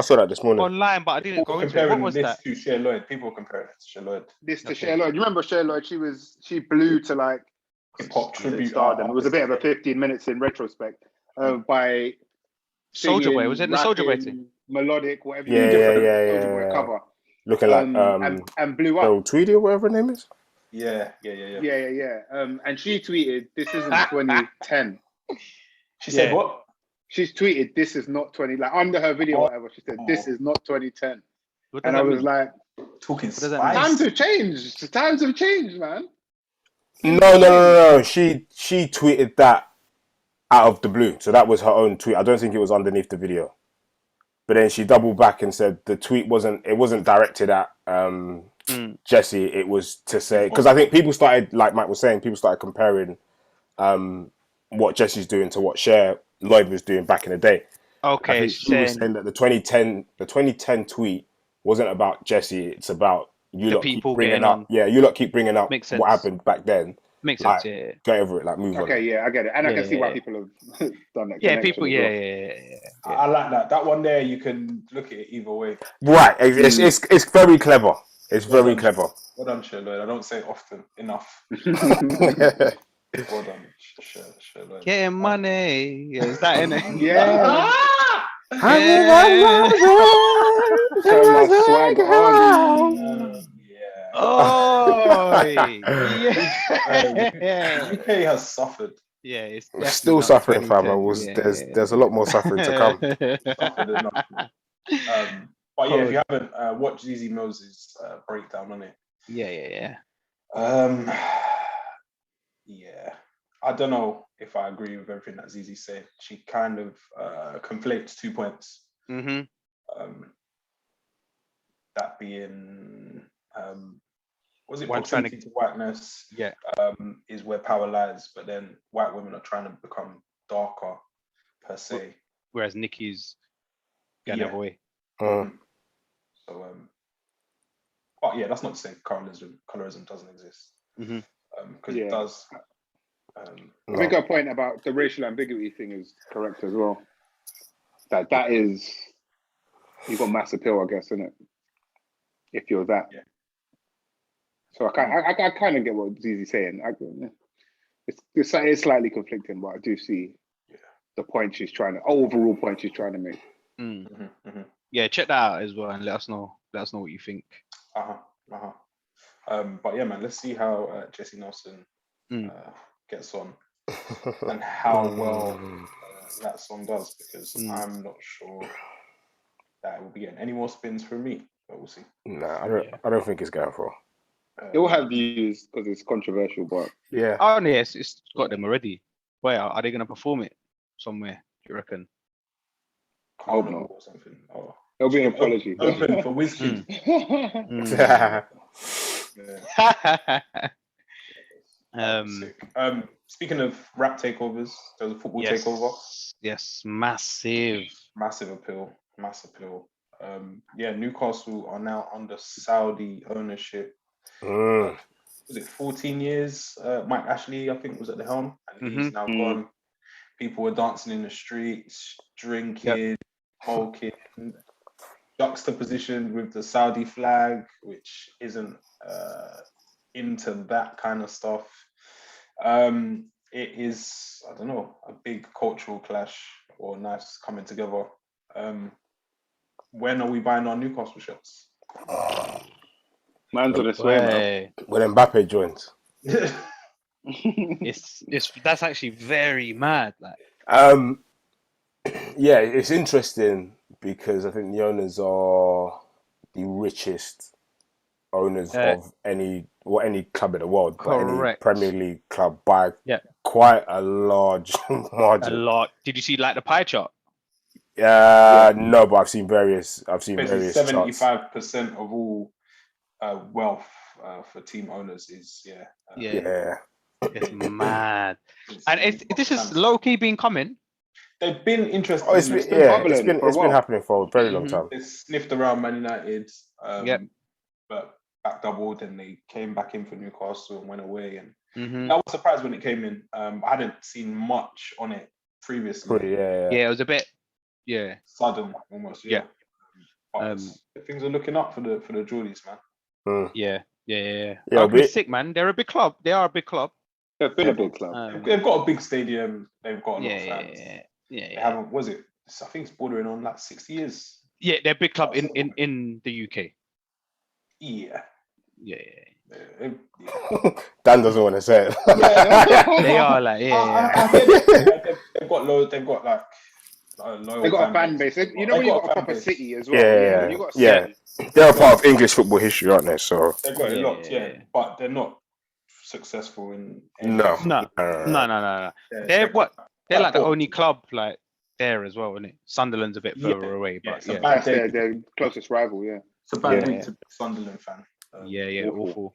saw that this morning online, but I didn't go into it. What was that? To Cher Lloyd. People compare it to Cher Lloyd. Cher Lloyd. You remember Cher Lloyd? She blew to like hip hop tribute stardom. It was a bit of a 15 minutes in retrospect by Soldier Boy. Was it the Soldier Boy thing? Melodic, whatever. Yeah. Soldier Boy cover. Looking like and blew up. Tweedy or whatever her name is. Yeah. And she tweeted, "This isn't 2010." She said what? She's tweeted, "This is not 20." Like under her video, or whatever. She said, "This is not 2010." And I was like, "Talking spice." Times have changed. Times have changed, man. No. She tweeted that out of the blue. So that was her own tweet. I don't think it was underneath the video. But then she doubled back and said the tweet wasn't directed at Jesy. It was to say, because I think people started, like Mike was saying, people started comparing what Jessy's doing to what Cher Lloyd was doing back in the day. Okay, I think she was saying that the 2010 tweet wasn't about Jesy. It's about you lot keep bringing up. Yeah, you lot keep bringing up what happened back then. Makes like, sense. Yeah. Go over it. Like move on. Okay, yeah, I get it, and I can see why people have done that. Yeah, people. Yeah. I like that. That one there, you can look at it either way. Right. It's very clever. It's very clever. Well done, Cher Lloyd. I don't say it often enough. Well done, Cher Lloyd. Getting money. Yeah, is that in it? Yeah. Oh, yeah. UK has suffered. Yeah, it's still suffering, fam. There's a lot more suffering to come. But yeah, if you haven't watched Zeze Mills' breakdown on it. Yeah. Yeah. I don't know if I agree with everything that Zeze said. She kind of conflates 2 points. That being was it proximity to whiteness? Yeah. Is where power lies, but then white women are trying to become darker per se. whereas Nicki's going the Yeah. other way. So, but yeah, that's not to say colorism doesn't exist. Because it does. I think our point about the racial ambiguity thing is correct as well. That is, you've got mass appeal, I guess, isn't it? If you're that. Yeah. So I kind of get what Zeze's saying. It's slightly conflicting, but I do see the point overall point she's trying to make. Yeah, check that out as well and let us know what you think. But yeah, man, let's see how Jesy Nelson gets on and how well that song does, because I'm not sure that it will be getting any more spins from me, but we'll see. No, I don't think it's going for. It will have views because it's controversial, but yeah. Oh, yes, it's got them already. Where are they going to perform it somewhere? Do you reckon? I hope not. Or something. Oh. It'll be an apology. Open for Wizkid. Speaking of rap takeovers, there was a football takeover. Yes, massive appeal. Newcastle are now under Saudi ownership. Was it 14 years? Mike Ashley, I think, was at the helm, and he's now gone. People were dancing in the streets, drinking, smoking, juxtapositioned with the Saudi flag, which isn't into that kind of stuff. It is, I don't know, a big cultural clash or nice coming together. When are we buying our Newcastle shirts? Man's on its way, man. When Mbappe joins. That's actually very mad. Like, yeah, it's interesting because I think the owners are the richest owners of any club in the world, but any Premier League club by quite a large margin. A lot. Did you see like the pie chart? No, but I've seen various. Basically, 75% of all wealth for team owners is It's mad. And this is low key been coming. They've been interested. It's been happening for a very long time. They sniffed around Man United, but back doubled, and they came back in for Newcastle and went away. And I was surprised when it came in. I hadn't seen much on it previously. It was a bit sudden almost. But things are looking up for the Geordies, man. That'll be sick, man. They're a big club. They are a big club. They've been a big club. They've got a big stadium. They've got a lot of fans. They haven't. Was it? I think it's bordering on like 60 years. Yeah, they're a big club in the UK. Yeah. Dan doesn't want to say it. They are like They've got loads. They've got like. They got a fan base. You know, when you got a proper city as well. They're a part of English football history, aren't they? So they've got a lot, but they're not successful in. No. They're like the only club like there as well, isn't it? Sunderland's a bit further away, but that's their closest rival. Yeah, it's a bad week to be a Sunderland fan. Awful.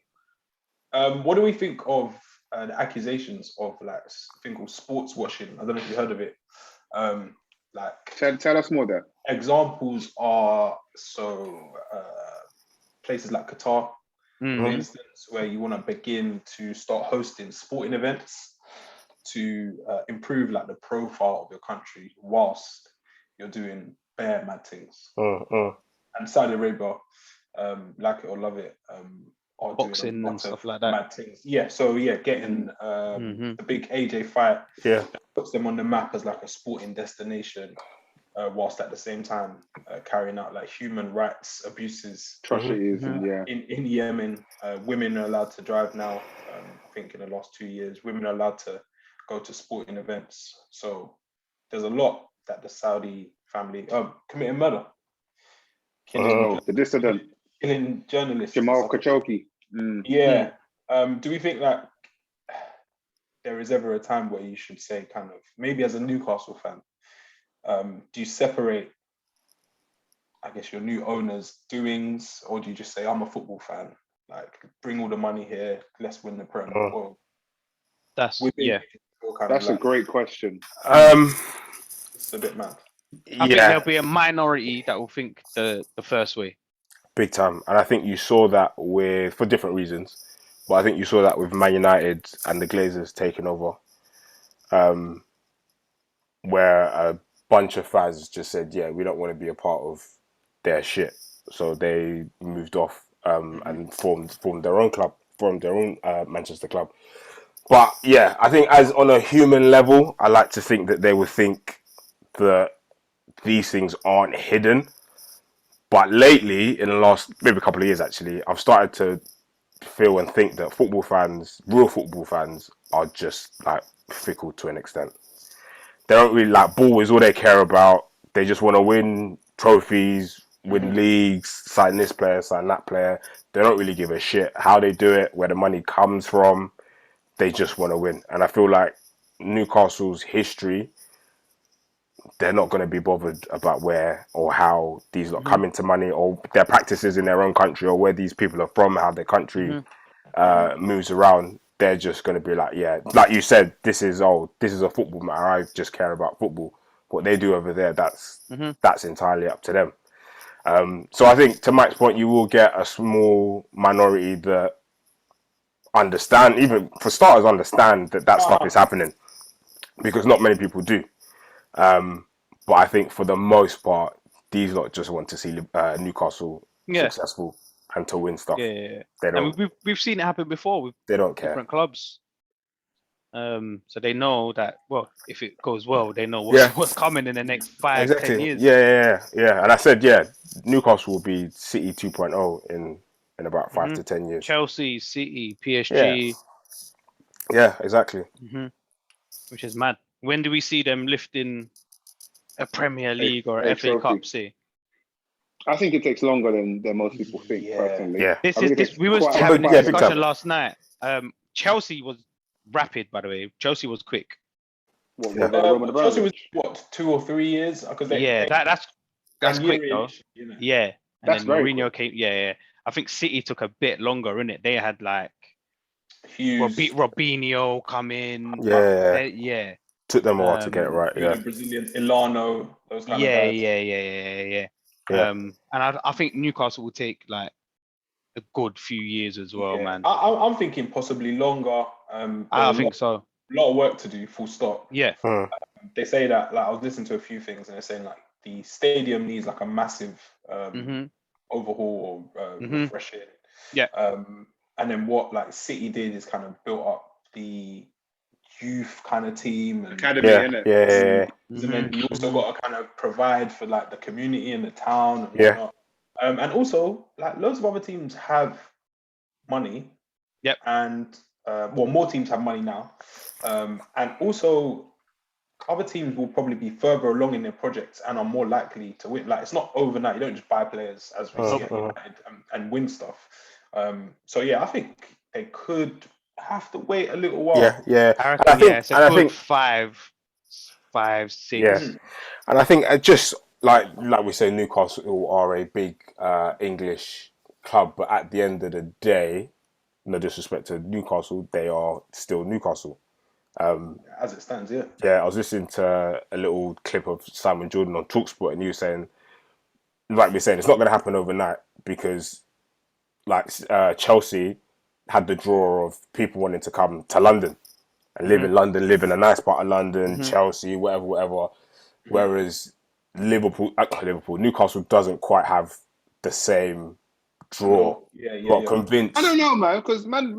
What do we think of the accusations of like a thing called sports washing? I don't know if you heard of it. Tell us more there. Examples are places like Qatar, for instance, where you want to begin to start hosting sporting events to improve like the profile of your country whilst you're doing bare mad things. And Saudi Arabia, like it or love it, are boxing doing and stuff like that. Mad things. Getting the big AJ fight. Puts them on the map as like a sporting destination, whilst at the same time carrying out like human rights abuses. Atrocities, in Yemen. Women are allowed to drive now. I think in the last 2 years, women are allowed to go to sporting events. So there's a lot that the Saudi family committing murder, the dissident, killing journalists, Jamal Khashoggi. Do we think that there is ever a time where you should say, kind of, maybe as a Newcastle fan, do you separate, I guess, your new owner's doings, or do you just say, I'm a football fan, like, bring all the money here, let's win the Prem? That's a great question. It's a bit mad. I think there'll be a minority that will think the first way. Big time. And I think you saw that for different reasons, but I think you saw that with Man United and the Glazers taking over, where a bunch of fans just said, yeah, we don't want to be a part of their shit. So they moved off and formed their own club, formed their own Manchester club. But yeah, I think as on a human level, I like to think that they would think that these things aren't hidden. But lately, in the last maybe a couple of years actually, I've started to feel and think that real football fans, are just like fickle to an extent. They don't really like ball is all they care about. They just want to win trophies, win leagues, sign this player, sign that player. They don't really give a shit how they do it, where the money comes from. They just want to win. And I feel like Newcastle's history, they're not going to be bothered about where or how these lot come into money, or their practices in their own country, or where these people are from, how their country moves around. They're just going to be like, yeah, like you said, this is a football matter. I just care about football. What they do over there, that's entirely up to them. So I think, to Mike's point, you will get a small minority that understand, even for starters, understand that stuff is happening, because not many people do. But I think for the most part, these lot just want to see Newcastle successful and to win stuff. Yeah. They don't. And we've seen it happen before with They don't care. different clubs. So they know that, well, if it goes well, they know what's coming in the next 5-10 years. Yeah. And I said, Newcastle will be City 2.0 in about 5 to 10 years. Chelsea, City, PSG. Yeah, exactly. Which is mad. When do we see them lifting a Premier League or FA Cup? See, I think it takes longer than most people think. Personally, we was having this discussion last night. Chelsea was rapid, by the way. Chelsea was quick. Chelsea was what, 2 or 3 years? That's quick though. You know? Yeah, and that's then Mourinho came. Yeah. I think City took a bit longer, innit? They had like Robinho come in. Yeah. Took them a while to get it right. The Brazilians, Ilano, those kind of guys. Yeah. And I think Newcastle will take like a good few years as well, man. I'm thinking possibly longer. I think so. A lot of work to do, full stop. Yeah. They say that, like, I was listening to a few things, and they're saying like the stadium needs like a massive overhaul or refreshing. Yeah. And then what like City did is kind of built up the youth kind of team and academy, innit? And then you also got to kind of provide for like the community and the town and whatnot. And also like loads of other teams have money. Yep. And more teams have money now. And also other teams will probably be further along in their projects and are more likely to win. Like, it's not overnight. You don't just buy players as we see at United and win stuff. So yeah, I think they could have to wait a little while. Yeah. I think 5, 6. Yeah. And I think just like we say, Newcastle are a big English club, but at the end of the day, no disrespect to Newcastle, they are still Newcastle. As it stands, yeah. Yeah, I was listening to a little clip of Simon Jordan on TalkSport, and he was saying, like we're saying, it's not going to happen overnight, because like Chelsea had the draw of people wanting to come to London and live in London, live in a nice part of London, Chelsea, whatever. Whereas Newcastle doesn't quite have the same draw. Got convinced. I don't know, man, because man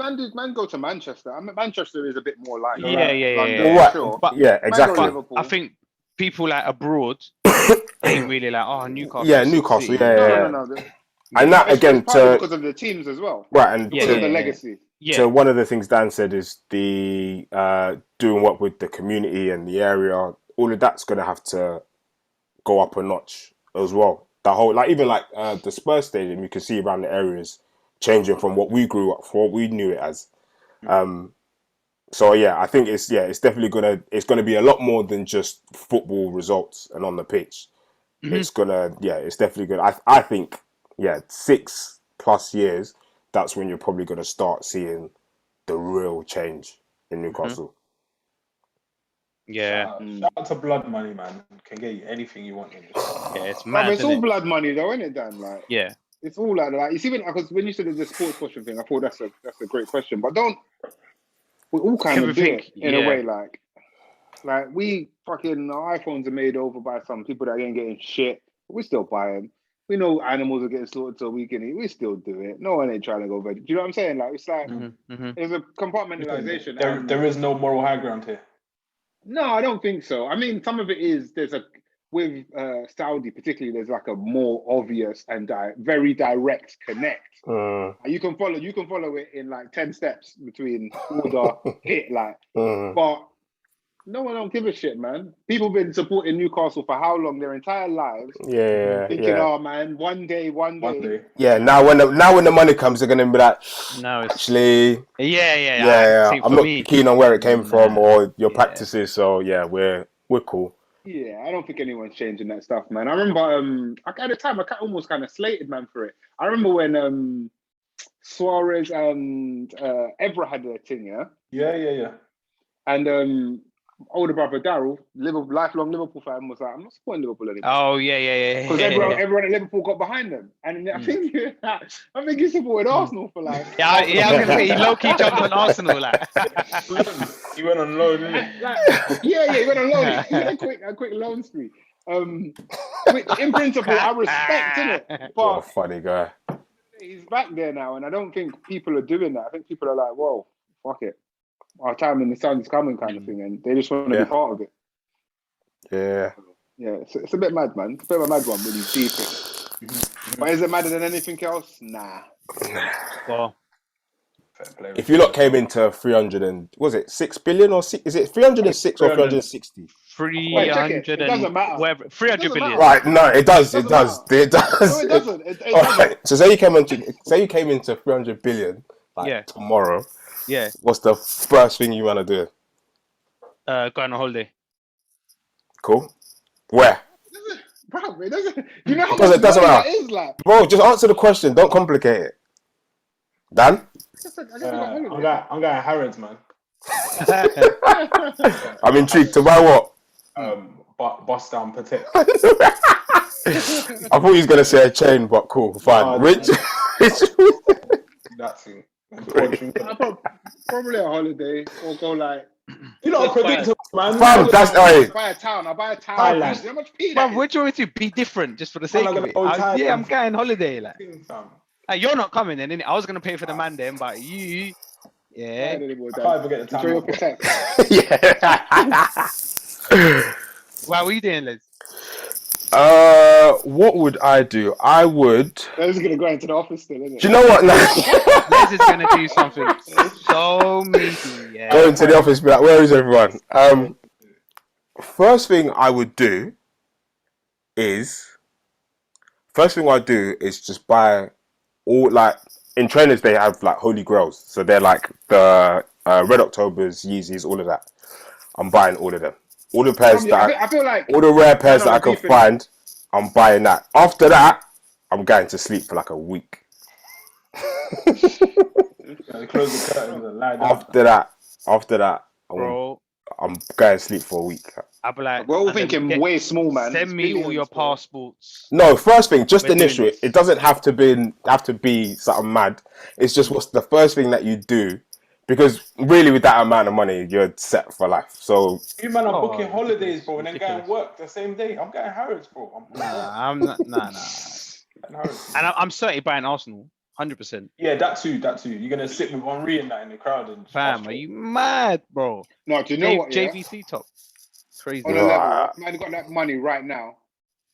go to Manchester. I mean, Manchester is a bit more like Right. Sure. But exactly. I think people like abroad ain't really like, Newcastle. Yeah, Newcastle. No. And that again because of the teams as well, right? And because of the legacy. So one of the things Dan said is the doing work with the community and the area. All of that's going to have to go up a notch as well. The whole, like, even like the Spurs stadium, you can see around the areas changing from what we grew up, from what we knew it as. So yeah, I think it's definitely gonna be a lot more than just football results and on the pitch. It's definitely gonna. I think 6+ years. That's when you're probably gonna start seeing the real change in Newcastle. Yeah. Shout out to blood money, man. Can get you anything you want in this. Yeah, it's But mad. it's all blood money, though, isn't it, Dan? Like, Yeah. it's all like you see, because when you said the sports question thing, I thought that's a great question. But we all kind of do it in a way, like we fucking our iPhones are made over by some people that ain't getting shit. But we still buy them. We know animals are getting slaughtered so we can eat. We still do it. No one ain't trying to go veg. Do you know what I'm saying? Like, it's like there's a compartmentalization. There is no moral high ground here. No, I don't think so. I mean, some of it is with Saudi particularly. There's like a more obvious and very direct connect. You can follow it in like 10 steps between order hit, like. But no one don't give a shit, man. People been supporting Newcastle for how long? Their entire lives. Thinking, oh man, one day. Yeah. Now when the money comes, they're gonna be like, no, actually, yeah. I'm not keen on where it came from or your practices. So yeah, we're cool. Yeah, I don't think anyone's changing that stuff, man. I remember, at the time, I almost kind of slated man for it. I remember when Suarez and Evra had their thing, Yeah. And older brother Daryl, lifelong Liverpool fan, was like, I'm not supporting Liverpool anymore. Oh yeah. Because everyone at Liverpool got behind them, and I think he supported Arsenal for like. Yeah. I was gonna say he low key jumped on Arsenal, like. He went on loan, didn't he? He went on loan. He had a quick loan spree. Which in principle I respect, innit? But What a funny guy. he's back there now, and I don't think people are doing that. I think people are like, whoa, fuck it. Our time in the sun's coming kind of thing, and they just want to be part of it. Yeah. Yeah, it's a bit mad, man. It's a bit of a mad one when you deep it. But is it madder than anything else? Nah. Well, if you lot came into 300 and was it 6 billion or 6? Is it 306 or 360? 300 it doesn't matter. 300 billion. Right? No, it does. It does. No, it doesn't. It doesn't. Right. So say you came into 300 billion tomorrow. Yeah. What's the first thing you want to do? Go on a holiday. Cool. Where? Bro, it doesn't. You know how It doesn't matter. it is like. Bro, just answer the question. Don't complicate it. Dan? I'm going Harrods, man. I'm intrigued. To buy what? Bust down protect. I thought he was gonna say a chain, but cool, fine. Rich. That's it. Probably a holiday or go like. You know, predictable, man. Fam, that's I buy a town. How much pee? Man, what do you want to be different just for the sake of it? I'm going holiday, like. You're not coming then, innit? I was gonna pay for the Mandem, but you, I can't forget the time. Enjoy your protect. Yeah. What were you doing, Liz? What would I do? I would. Liz is gonna go into the office still, isn't it? Do you know what? No. Liz is gonna do something so meaty. Yeah. Go into the office, be like, where is everyone? First thing I'd do is just buy all, like, in trainers they have like holy grails, so they're like the Red Octobers, Yeezys, all of that. I'm buying all of them. All the pairs I feel like all the rare pairs that I can find, I'm buying that. After that, I'm going to sleep for like a week. Close the curtains and lie down. After that, Bro, I'm going to sleep for a week. I'll be like, we're all thinking way small, man. Send me all your passports. No, first thing, just initial. It doesn't have to be something mad. It's just what's the first thing that you do. Because really, with that amount of money, you're set for life. So you man are booking holidays, bro, and then going to work the same day. I'm going Harrods, bro. I'm not. Nah. And I'm certainly buying Arsenal, 100%. Yeah, that too. You're gonna sit with Henri and that in the crowd and. Fam, are you mad, bro? No, do you know what? JVC top, crazy. On a level, if man got that money right now,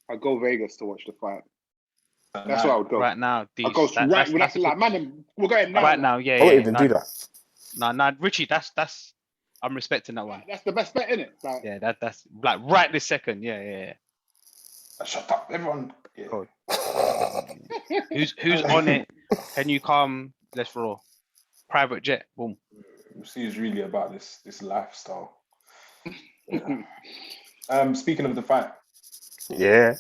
I'd go Vegas to watch the fight. That's where I would go. Right now, I'd go right. That's like, man, we're going now. Right now, yeah. I won't even do that. Nah, Richie, that's. I'm respecting that one. That's the best bet, innit? Like, yeah, that's like right this second. Yeah. Shut up, everyone. Yeah. Cool. Who's on it? Can you come? Let's roll. Private jet. Boom. We'll see. It's really about this lifestyle. Speaking of the fight. Yeah.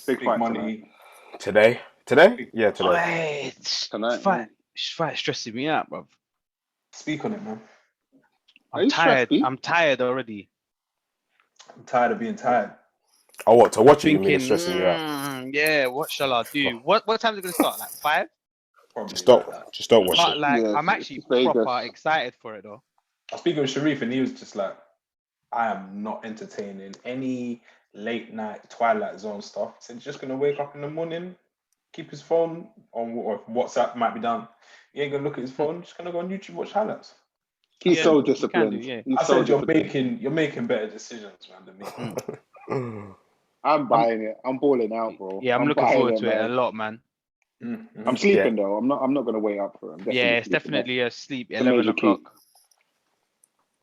Big money today. Yeah, today. Tonight. Fight stressing me out, bro. Speak on it, man. I'm tired. I'm tired already. I'm tired of being tired. Oh, what to watch it? You mean Thinking, it's stressing you out? yeah. What shall I do? What time is it gonna start? Like 5? Probably Just like don't, that. just don't watch But it. like, Yeah, I'm actually it's Vegas. proper excited for it though. I was speaking with Sharif, and he was just like, I am not entertaining any late night Twilight Zone stuff. He said he's just gonna wake up in the morning, keep his phone on, or if WhatsApp might be done. He ain't gonna look at his phone. Just gonna go on YouTube, watch highlights. He's so you can disciplined. do, yeah. He's I so said you're disciplined. making better decisions, man, than me. I'm buying it. I'm balling out, bro. Yeah, I'm looking buying forward it, to it a man. lot, man. Mm-hmm. I'm sleeping though. I'm not gonna wait up for him. Yeah, it's sleeping, definitely a sleep. a 11 major key. o'clock.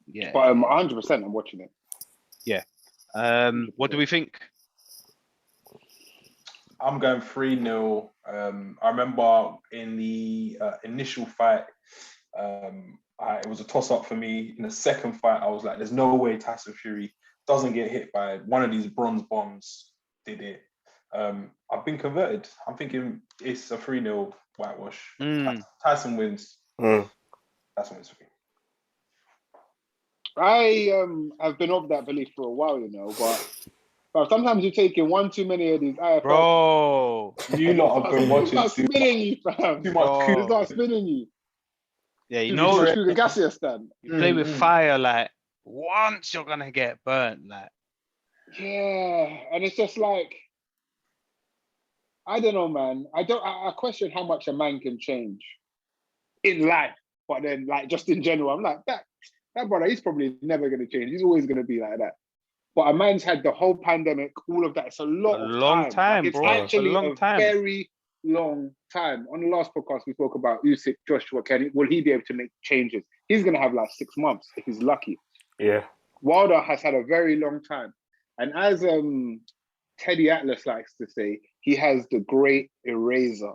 Yeah. But 100%, I'm watching it. Yeah. What do we think? I'm going 3-0. I remember in the initial fight, it was a toss-up for me. In the second fight, I was like, there's no way Tyson Fury doesn't get hit by one of these bronze bombs. Did it. I've been converted. I'm thinking it's a 3-0 whitewash. Tyson wins. Tyson wins for me. I've been of that belief for a while, you know, but sometimes you're taking one too many of these IFL. Bro. You lot have been watching spinning you, fam. too much. They start spinning you. Yeah, you Too know, much through the gaseous stand. you play with fire, like, once you're gonna get burnt, like. Yeah, and it's just like, I don't know, man. I question how much a man can change in life, but then like just in general, I'm like, that brother, he's probably never gonna change. He's always gonna be like that. But a man's had the whole pandemic, all of that. It's a long time, bro. It's actually a long time. very long time. On the last podcast, we spoke about Usyk, Joshua, will he be able to make changes? He's gonna have like 6 months if he's lucky. Yeah. Wilder has had a very long time, and as Teddy Atlas likes to say, he has the great eraser.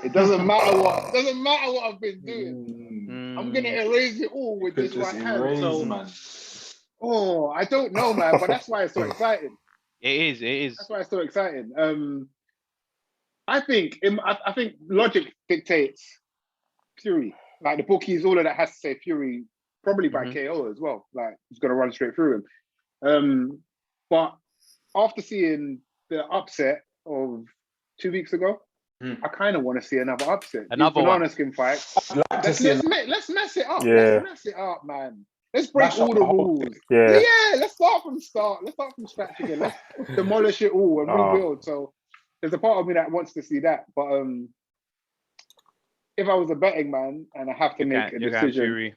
It doesn't matter what I've been doing. I'm gonna erase it all with this right hand. So, man. oh, I don't know, man, but that's why it's so exciting. It is. That's why it's so exciting. I think logic dictates Fury. Like the bookies, all of that has to say Fury, probably by KO as well. Like he's gonna run straight through him. But after seeing the upset of 2 weeks ago, I kind of want to see another upset. Another banana skin fight. Let's mess it up. Yeah. Let's mess it up, man. Let's break all the rules. Yeah. Let's start from start. Let's start from scratch again. Let's demolish it all and rebuild. So there's a part of me that wants to see that. But if I was a betting man and I have to make a decision,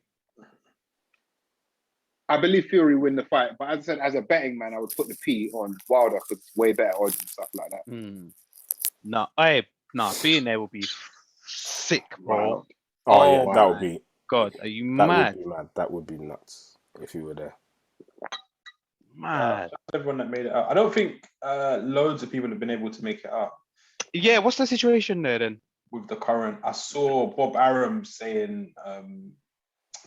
I believe Fury win the fight. But as I said, as a betting man, I would put the P on Wilder because it's way better odds and stuff like that. No, being there would be sick, bro. Oh yeah, that would be. God, are you mad? That would be nuts if you were there. Mad. Everyone that made it out. I don't think loads of people have been able to make it out. Yeah, what's the situation there then? With the current, I saw Bob Arum saying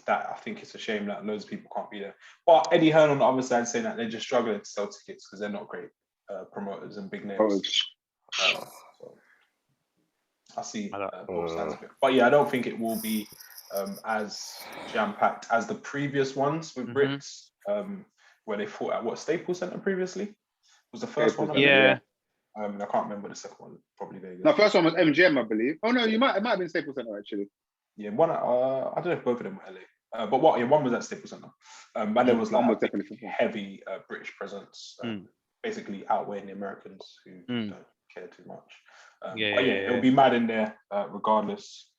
that I think it's a shame that loads of people can't be there. But Eddie Hearn on the other side saying that they're just struggling to sell tickets because they're not great promoters and big names. So I see both sides of it. But yeah, I don't think it will be as jam-packed as the previous ones with Brits, where they fought at Staples Center previously? Was the first one? Yeah. I can't remember the second one. Probably Vegas. No, first one was MGM, I believe. Oh no, it might have been Staples Center actually. Yeah, one. I don't know if both of them were LA. But one was at Staples Center. And there was like a heavy British presence, basically outweighing the Americans who don't care too much. It'll be mad in there regardless.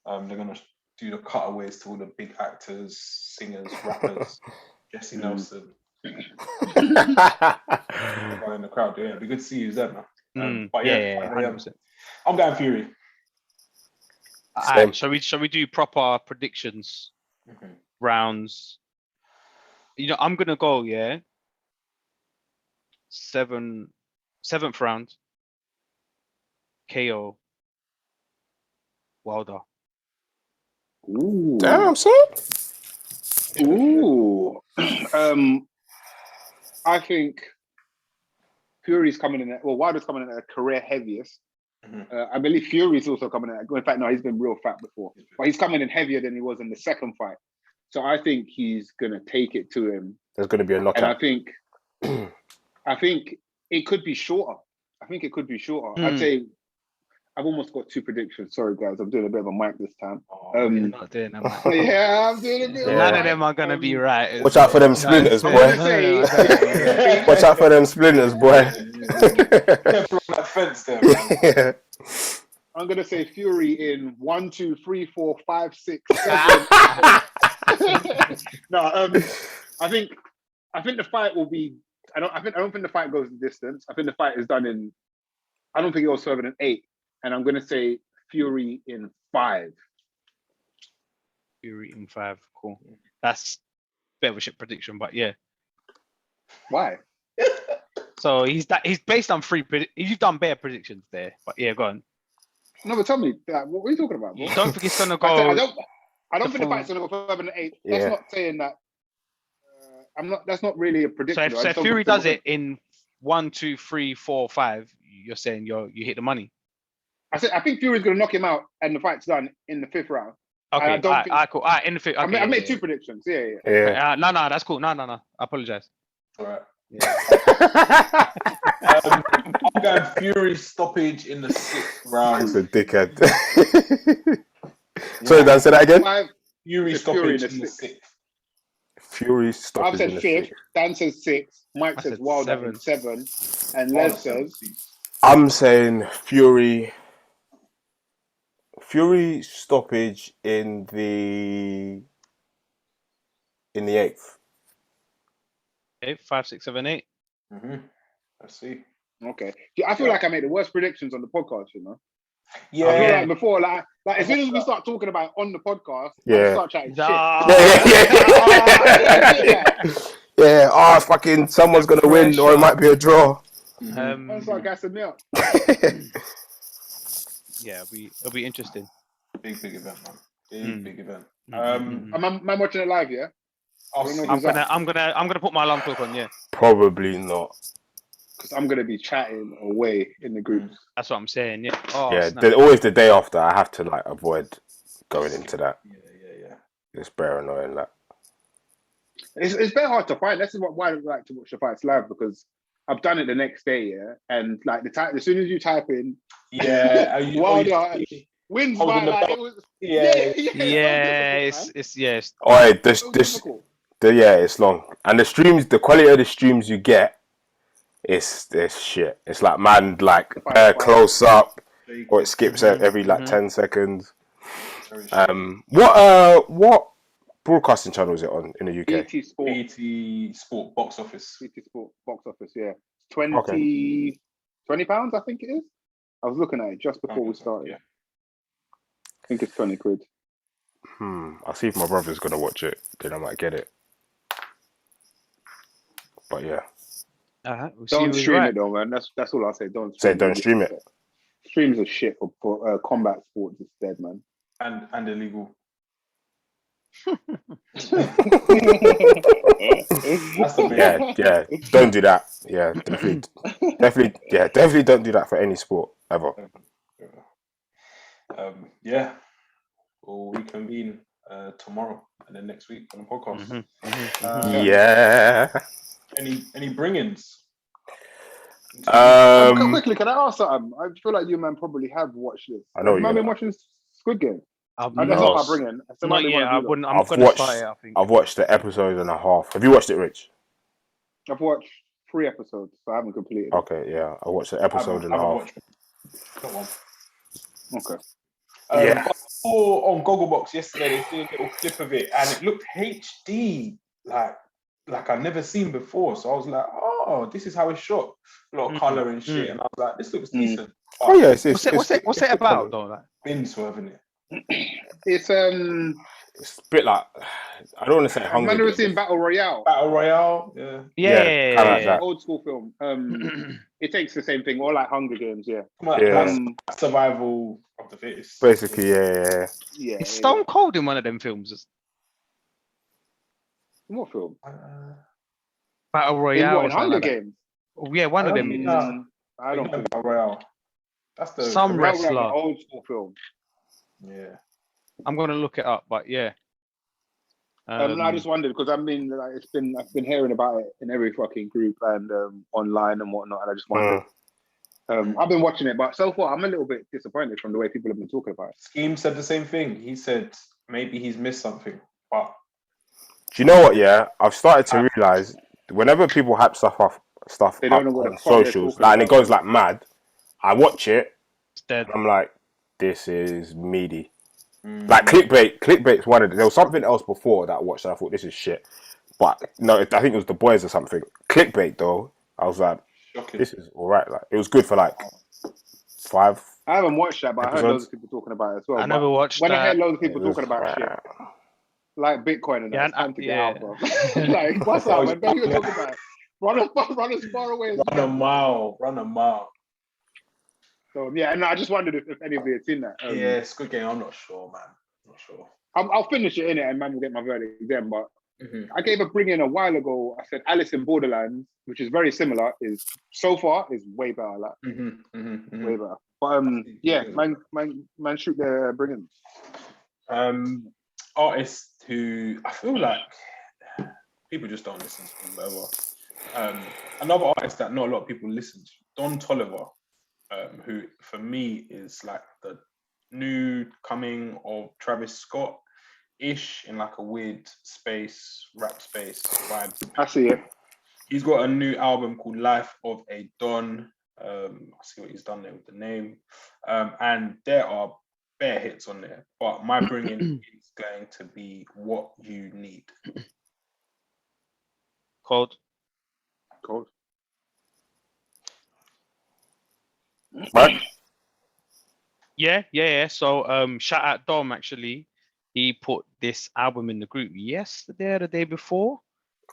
They're gonna do the cutaways to all the big actors, singers, rappers, Jesy Nelson. In the crowd, yeah, it'd be good to see you there, man. But I'm going Fury. Alright, shall we do proper predictions? Rounds. You know, I'm gonna go, seventh round. KO. Wilder. Ooh. Damn, son. Ooh. I think Fury's coming in Wilder's coming in at a career heaviest. I believe Fury's also coming in. In fact, no, he's been real fat before. But he's coming in heavier than he was in the second fight. So I think he's gonna take it to him. There's going to be a knockout. And I think it could be shorter. I'd say I've almost got 2 predictions. Sorry, guys, I'm doing a bit of a mic this time. You're not doing them. Yeah, I'm doing a bit. None of them are gonna be right. Watch out for them splinters, boy. Watch out for them splinters, boy. Careful on that fence there, man. I'm gonna say Fury in 1, 2, 3, 4, 5, 6, 7. No, I think the fight will be. I don't think the fight goes the distance. I think the fight is done in. I don't think it goes further than 8, and I'm gonna say Fury in 5. Fury in 5. Cool. That's a bit of a shit prediction, but yeah. Why? So he's based on 3. You've done better predictions there, but yeah, go on. No, but tell me, what are you talking about, bro? You don't think it's gonna go? I don't think the fight's gonna go further than 8. That's not saying that. That's not really a prediction. So if Fury does it in 1, 2, 3, 4, 5, you're saying you hit the money. I think Fury's gonna knock him out, and the fight's done in the 5th round. Okay, cool. All right, in the 5th. Okay, I made 2 predictions. Yeah. No, that's cool. No. I apologize. All right. Yeah. I'm going Fury stoppage in the 6th round. He's a dickhead. Sorry, Dan, say that again. Fury stoppage in the 6th. Fury stoppage. I've said 5th. Dan says 6. Mike says Wilder in 7. And Les says. I'm saying Fury stoppage in the 8th. 8, 5, 6, 7, 8. Let's see. Okay. I feel like I made the worst predictions on the podcast, you know? Yeah. I feel like before, like as soon as we start talking about on the podcast, I start chatting shit. Yeah, fucking someone's gonna win or it might be a draw. That's like gassing me up. Yeah, it'll be interesting. Big event, man. Big event. Am I watching it live, yeah? I'm gonna put my alarm clock on, yeah. Probably not. Because I'm gonna be chatting away in the groups. That's what I'm saying, yeah. Always the day after. I have to like avoid going into that. Yeah. It's very annoying that. It's very hard to find. This is why I like to watch the fights live, because I've done it the next day, yeah. And like as soon as you type in, Wilder wins by like it was, it's Alright, it's long. And the quality of the streams you get, it's shit. It's like close up, or it skips every 10 seconds. What broadcasting channel is it on in the UK? BT Sport box office. BT Sport box office, yeah. £20, I think it is. I was looking at it just before we started. Yeah. I think it's 20 quid. I'll see if my brother's gonna watch it, then I might get it. But yeah. Don't stream it though, man. That's all I'll say. Don't stream it. Streams are shit for combat sports instead, man. And illegal. Yeah. Don't do that. Yeah, definitely don't do that for any sport ever. We'll reconvene tomorrow and then next week on the podcast. Yeah. Any bring-ins? Quickly, can I ask something? I feel like you man probably have watched this. I know you. Have you been watching Squid Game? That's not my bringing. Not yet. I wouldn't. I'm I've watched the episode and a half. Have you watched it, Rich? I've watched 3 episodes, so I haven't completed. Okay, yeah, I watched the episode and a half. Okay. Yeah. I saw on Gogglebox yesterday, they did a little clip of it, and it looked HD, like I've never seen before. So I was like, oh, this is how it's shot. A lot of color and shit, and I was like, this looks decent. Oh yeah, what's it about though? Like? Bin swerving it. It's a bit like, I don't want to say I've never seen Battle Royale. Yeah. Like that. Old school film. It takes the same thing, or like Hunger Games, yeah. Survival of the fittest. Basically, yeah. It's Stone Cold in one of them films. What film? Battle Royale. In Hunger Games. Oh, yeah, one of them. I don't think Battle Royale. That's the some wrestler. Old school film. Yeah. I'm gonna look it up, but yeah. I just wondered because I've been hearing about it in every fucking group and online and whatnot, and I just wondered. I've been watching it, but so far I'm a little bit disappointed from the way people have been talking about it. Scheme said the same thing. He said maybe he's missed something, but do you know what? Yeah, I've started to realize whenever people hype stuff up on socials, like, and it goes like mad, I watch it, and I'm like, this is meaty. Like clickbait's one of them. There was something else before that I watched and I thought this is shit. But no, I think it was the Boyz or something. Clickbait though, I was like, this is alright. Like, it was good for like 5. I haven't watched that, but I heard loads of people talking about it as well. I never watched when that. I heard loads of people talking about shit, like Bitcoin and that, it's time to get out, bro. Like, what's up, man? What are you talking about? Run as far away as run a mile. So yeah, and I just wondered if any of you had seen that. Yeah, it's a good game. I'm not sure, man. Not sure. I'll finish it in it, and man will get my verdict then. But I gave a bring in a while ago. I said Alice in Borderlands, which is very similar. Is so far is way better. Like way better. But yeah, man, shoot their bring in. Artists who I feel like people just don't listen to, whatever. Another artist that not a lot of people listen to, Don Toliver. Who for me is like the new coming of Travis Scott-ish in like a weird rap space vibe. I see it. He's got a new album called Life of a Don. I'll see what he's done there with the name. And there are bare hits on there. But my bringing is going to be What You Need. Cold. Right? Yeah. So shout out Dom, actually. He put this album in the group yesterday or the day before.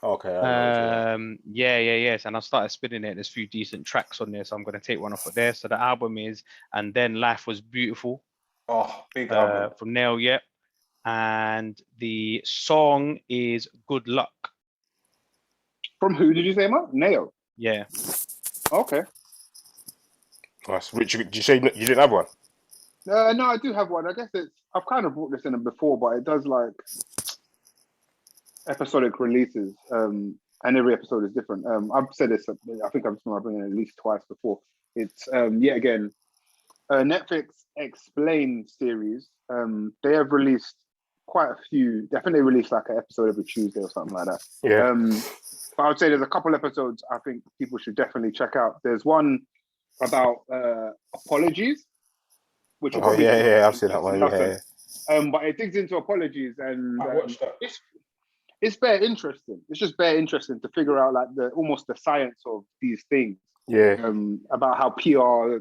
Okay. Yes. And I started spinning it. There's a few decent tracks on there, so I'm gonna take one off of there. So the album is And Then Life Was Beautiful. Oh, big album. From Nail, yep. And the song is Good Luck. From who did you say, Mark? Nail. Yeah. Okay. Nice. Richard, did you say you didn't have one? No, I do have one. I guess I've kind of brought this in before, but it does like episodic releases, and every episode is different. I've said this. I think I've bringing it at least twice before. It's yet again Netflix Explained series. They have released quite a few. I think they release like an episode every Tuesday or something like that. Yeah. But I would say there's a couple episodes I think people should definitely check out. There's one about apologies, which I've seen that one. Yeah. But it digs into apologies, and I watched that. It's very interesting. It's just very interesting to figure out like almost the science of these things. Yeah. About how PR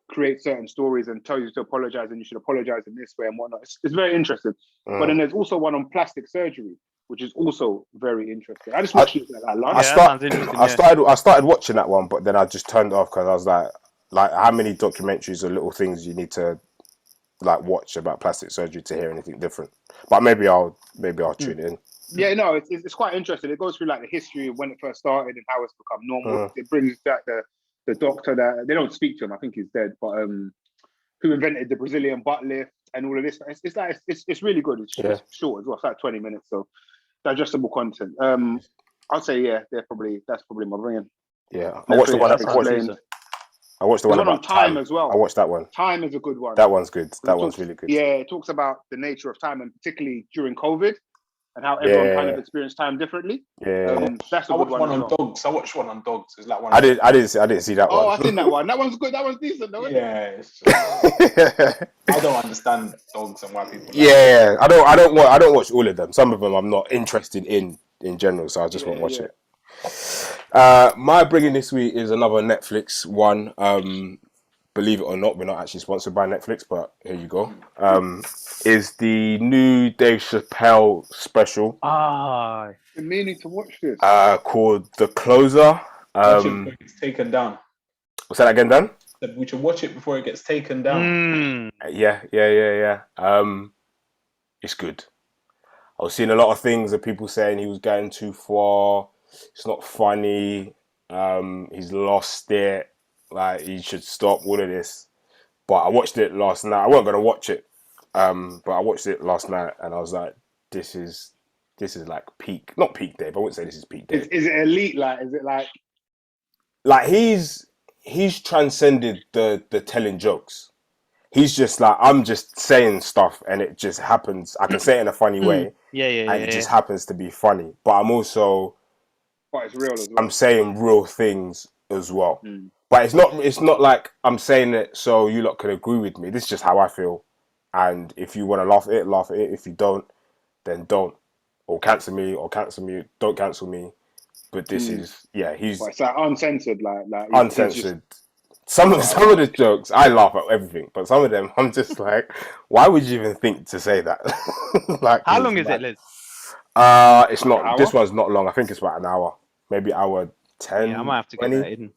creates certain stories and tells you to apologize, and you should apologize in this way and whatnot. It's very interesting. But then there's also one on plastic surgery, which is also very interesting. I just watched it like that. I started watching that one, but then I just turned it off because I was like, how many documentaries or little things you need to like watch about plastic surgery to hear anything different? But maybe I'll tune in. Yeah, no, it's quite interesting. It goes through like the history of when it first started and how it's become normal. It brings back the doctor that they don't speak to him. I think he's dead, but who invented the Brazilian butt lift and all of this. It's really good. It's short as well. It's like 20 minutes, so digestible content. I'd say that's probably my bringing. Yeah, I watched the one. I watched the one about time as well. I watched that one. Time is a good one. That one's good. That one's really good. Yeah, it talks about the nature of time, and particularly during COVID, and how everyone kind of experienced time differently. Yeah, that's a good one. On dogs. I watched one on dogs. Is that one? I didn't see that one. Oh, I've seen that one. That one's good. That one's decent, though. Isn't it? I don't understand dogs and why people. Yeah, I don't watch all of them. Some of them I'm not interested in general, so I just won't watch it. My bringing this week is another Netflix one. Believe it or not, we're not actually sponsored by Netflix, but here you go. Is the new Dave Chappelle special. I've been meaning to watch this. Called The Closer. It's taken down. Was that again, Dan? We should watch it before it gets taken down. Yeah. It's good. I was seeing a lot of things of people saying he was going too far. It's not funny. He's lost it. Like, he should stop all of this. But I watched it last night. I wasn't going to watch it. But I watched it last night and I was like, this is like peak, not peak Dave. I wouldn't say this is peak Dave. Is it elite? Like, is it like he's transcended the telling jokes. He's just like, I'm just saying stuff and it just happens. I can say it in a funny way. And it just happens to be funny. But I'm also, but it's real as well. I'm saying real things as well. But it's not like I'm saying it so you lot can agree with me. This is just how I feel. And if you want to laugh at it, laugh at it. If you don't, then don't. Or cancel me, don't cancel me. But this is, he's... But it's like uncensored, like uncensored. Some of the jokes, I laugh at everything, but some of them, I'm just like, why would you even think to say that? Like, how long is it, Liz? It's not. This one's not long. I think it's about an hour, maybe hour 10. Yeah, I might have to 20. get that in.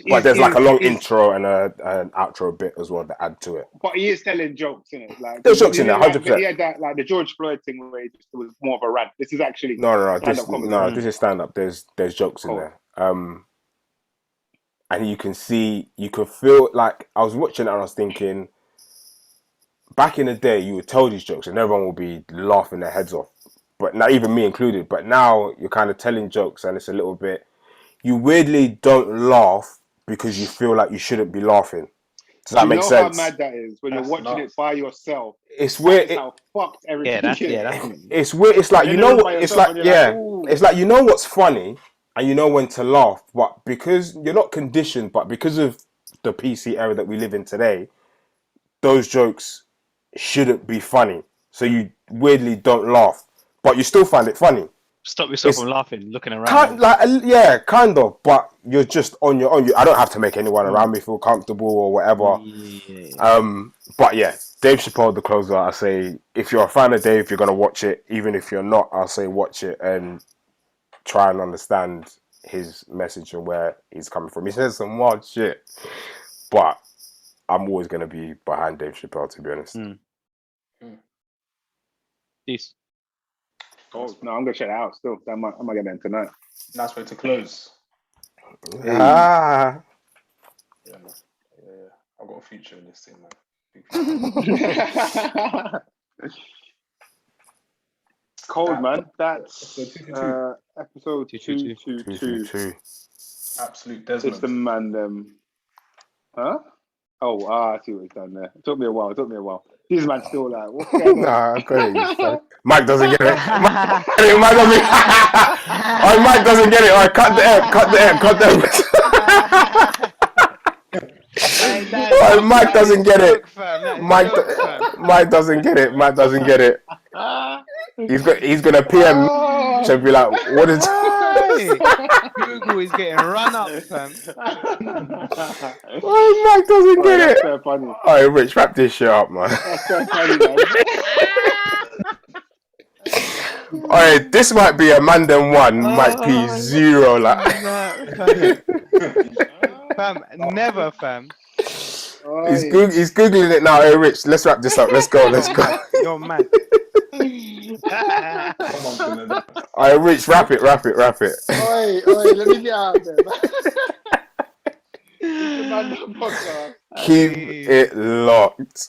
But there's like a long intro and an outro bit as well that add to it. But he is telling jokes in it. Like, there's jokes in there, 100%. He had that, like the George Floyd thing where it was more of a rant. This is actually this is stand up. There's jokes in there. And you can feel like I was watching it and I was thinking, back in the day, you would tell these jokes and everyone would be laughing their heads off. But not even me included. But now you're kind of telling jokes and it's a little bit, you weirdly don't laugh because you feel like you shouldn't be laughing. Does that make sense? You know how mad that is when you're watching it by yourself. It's weird. How fucked everything is. It's weird. It's like, you know what? It's like, it's like, you know what's funny and you know when to laugh, but because you're not conditioned, but because of the PC era that we live in today, those jokes shouldn't be funny. So you weirdly don't laugh, but you still find it funny. Stop yourself from laughing, looking around. Kind of, but you're just on your own. I don't have to make anyone around me feel comfortable or whatever. But yeah, Dave Chappelle, the closer. I say, if you're a fan of Dave, you're gonna watch it. Even if you're not, I'll say watch it and try and understand his message and where he's coming from. He says some wild shit, but I'm always gonna be behind Dave Chappelle, to be honest. Peace. Oh, no, I'm gonna check it out still. I might get them tonight. Nice way to close. Yeah. I've got a future in this thing, man. Cold, man. That's episode 222. Absolute Desmond. It's the Mandem. Huh? Oh, I see what he's done there. It took me a while. This man's still like, what's going on? Nah, I've got it. Mike doesn't get it. Mike doesn't get it. All right, cut the air. Mike doesn't get it. Mike doesn't get it. He's gonna PM to be like, what is? Google is getting run up, fam. Mike doesn't get it. That's so funny. All right, Rich, wrap this shit up, man. That's so funny, man. All right, this might be a Mandem 1, might be 0. Like, fam, never, fam. He's googling it now. Hey, Rich, let's wrap this up. Let's go. You're mad. All right, Rich, wrap it. Oi, let me get out of there, man. Keep it locked.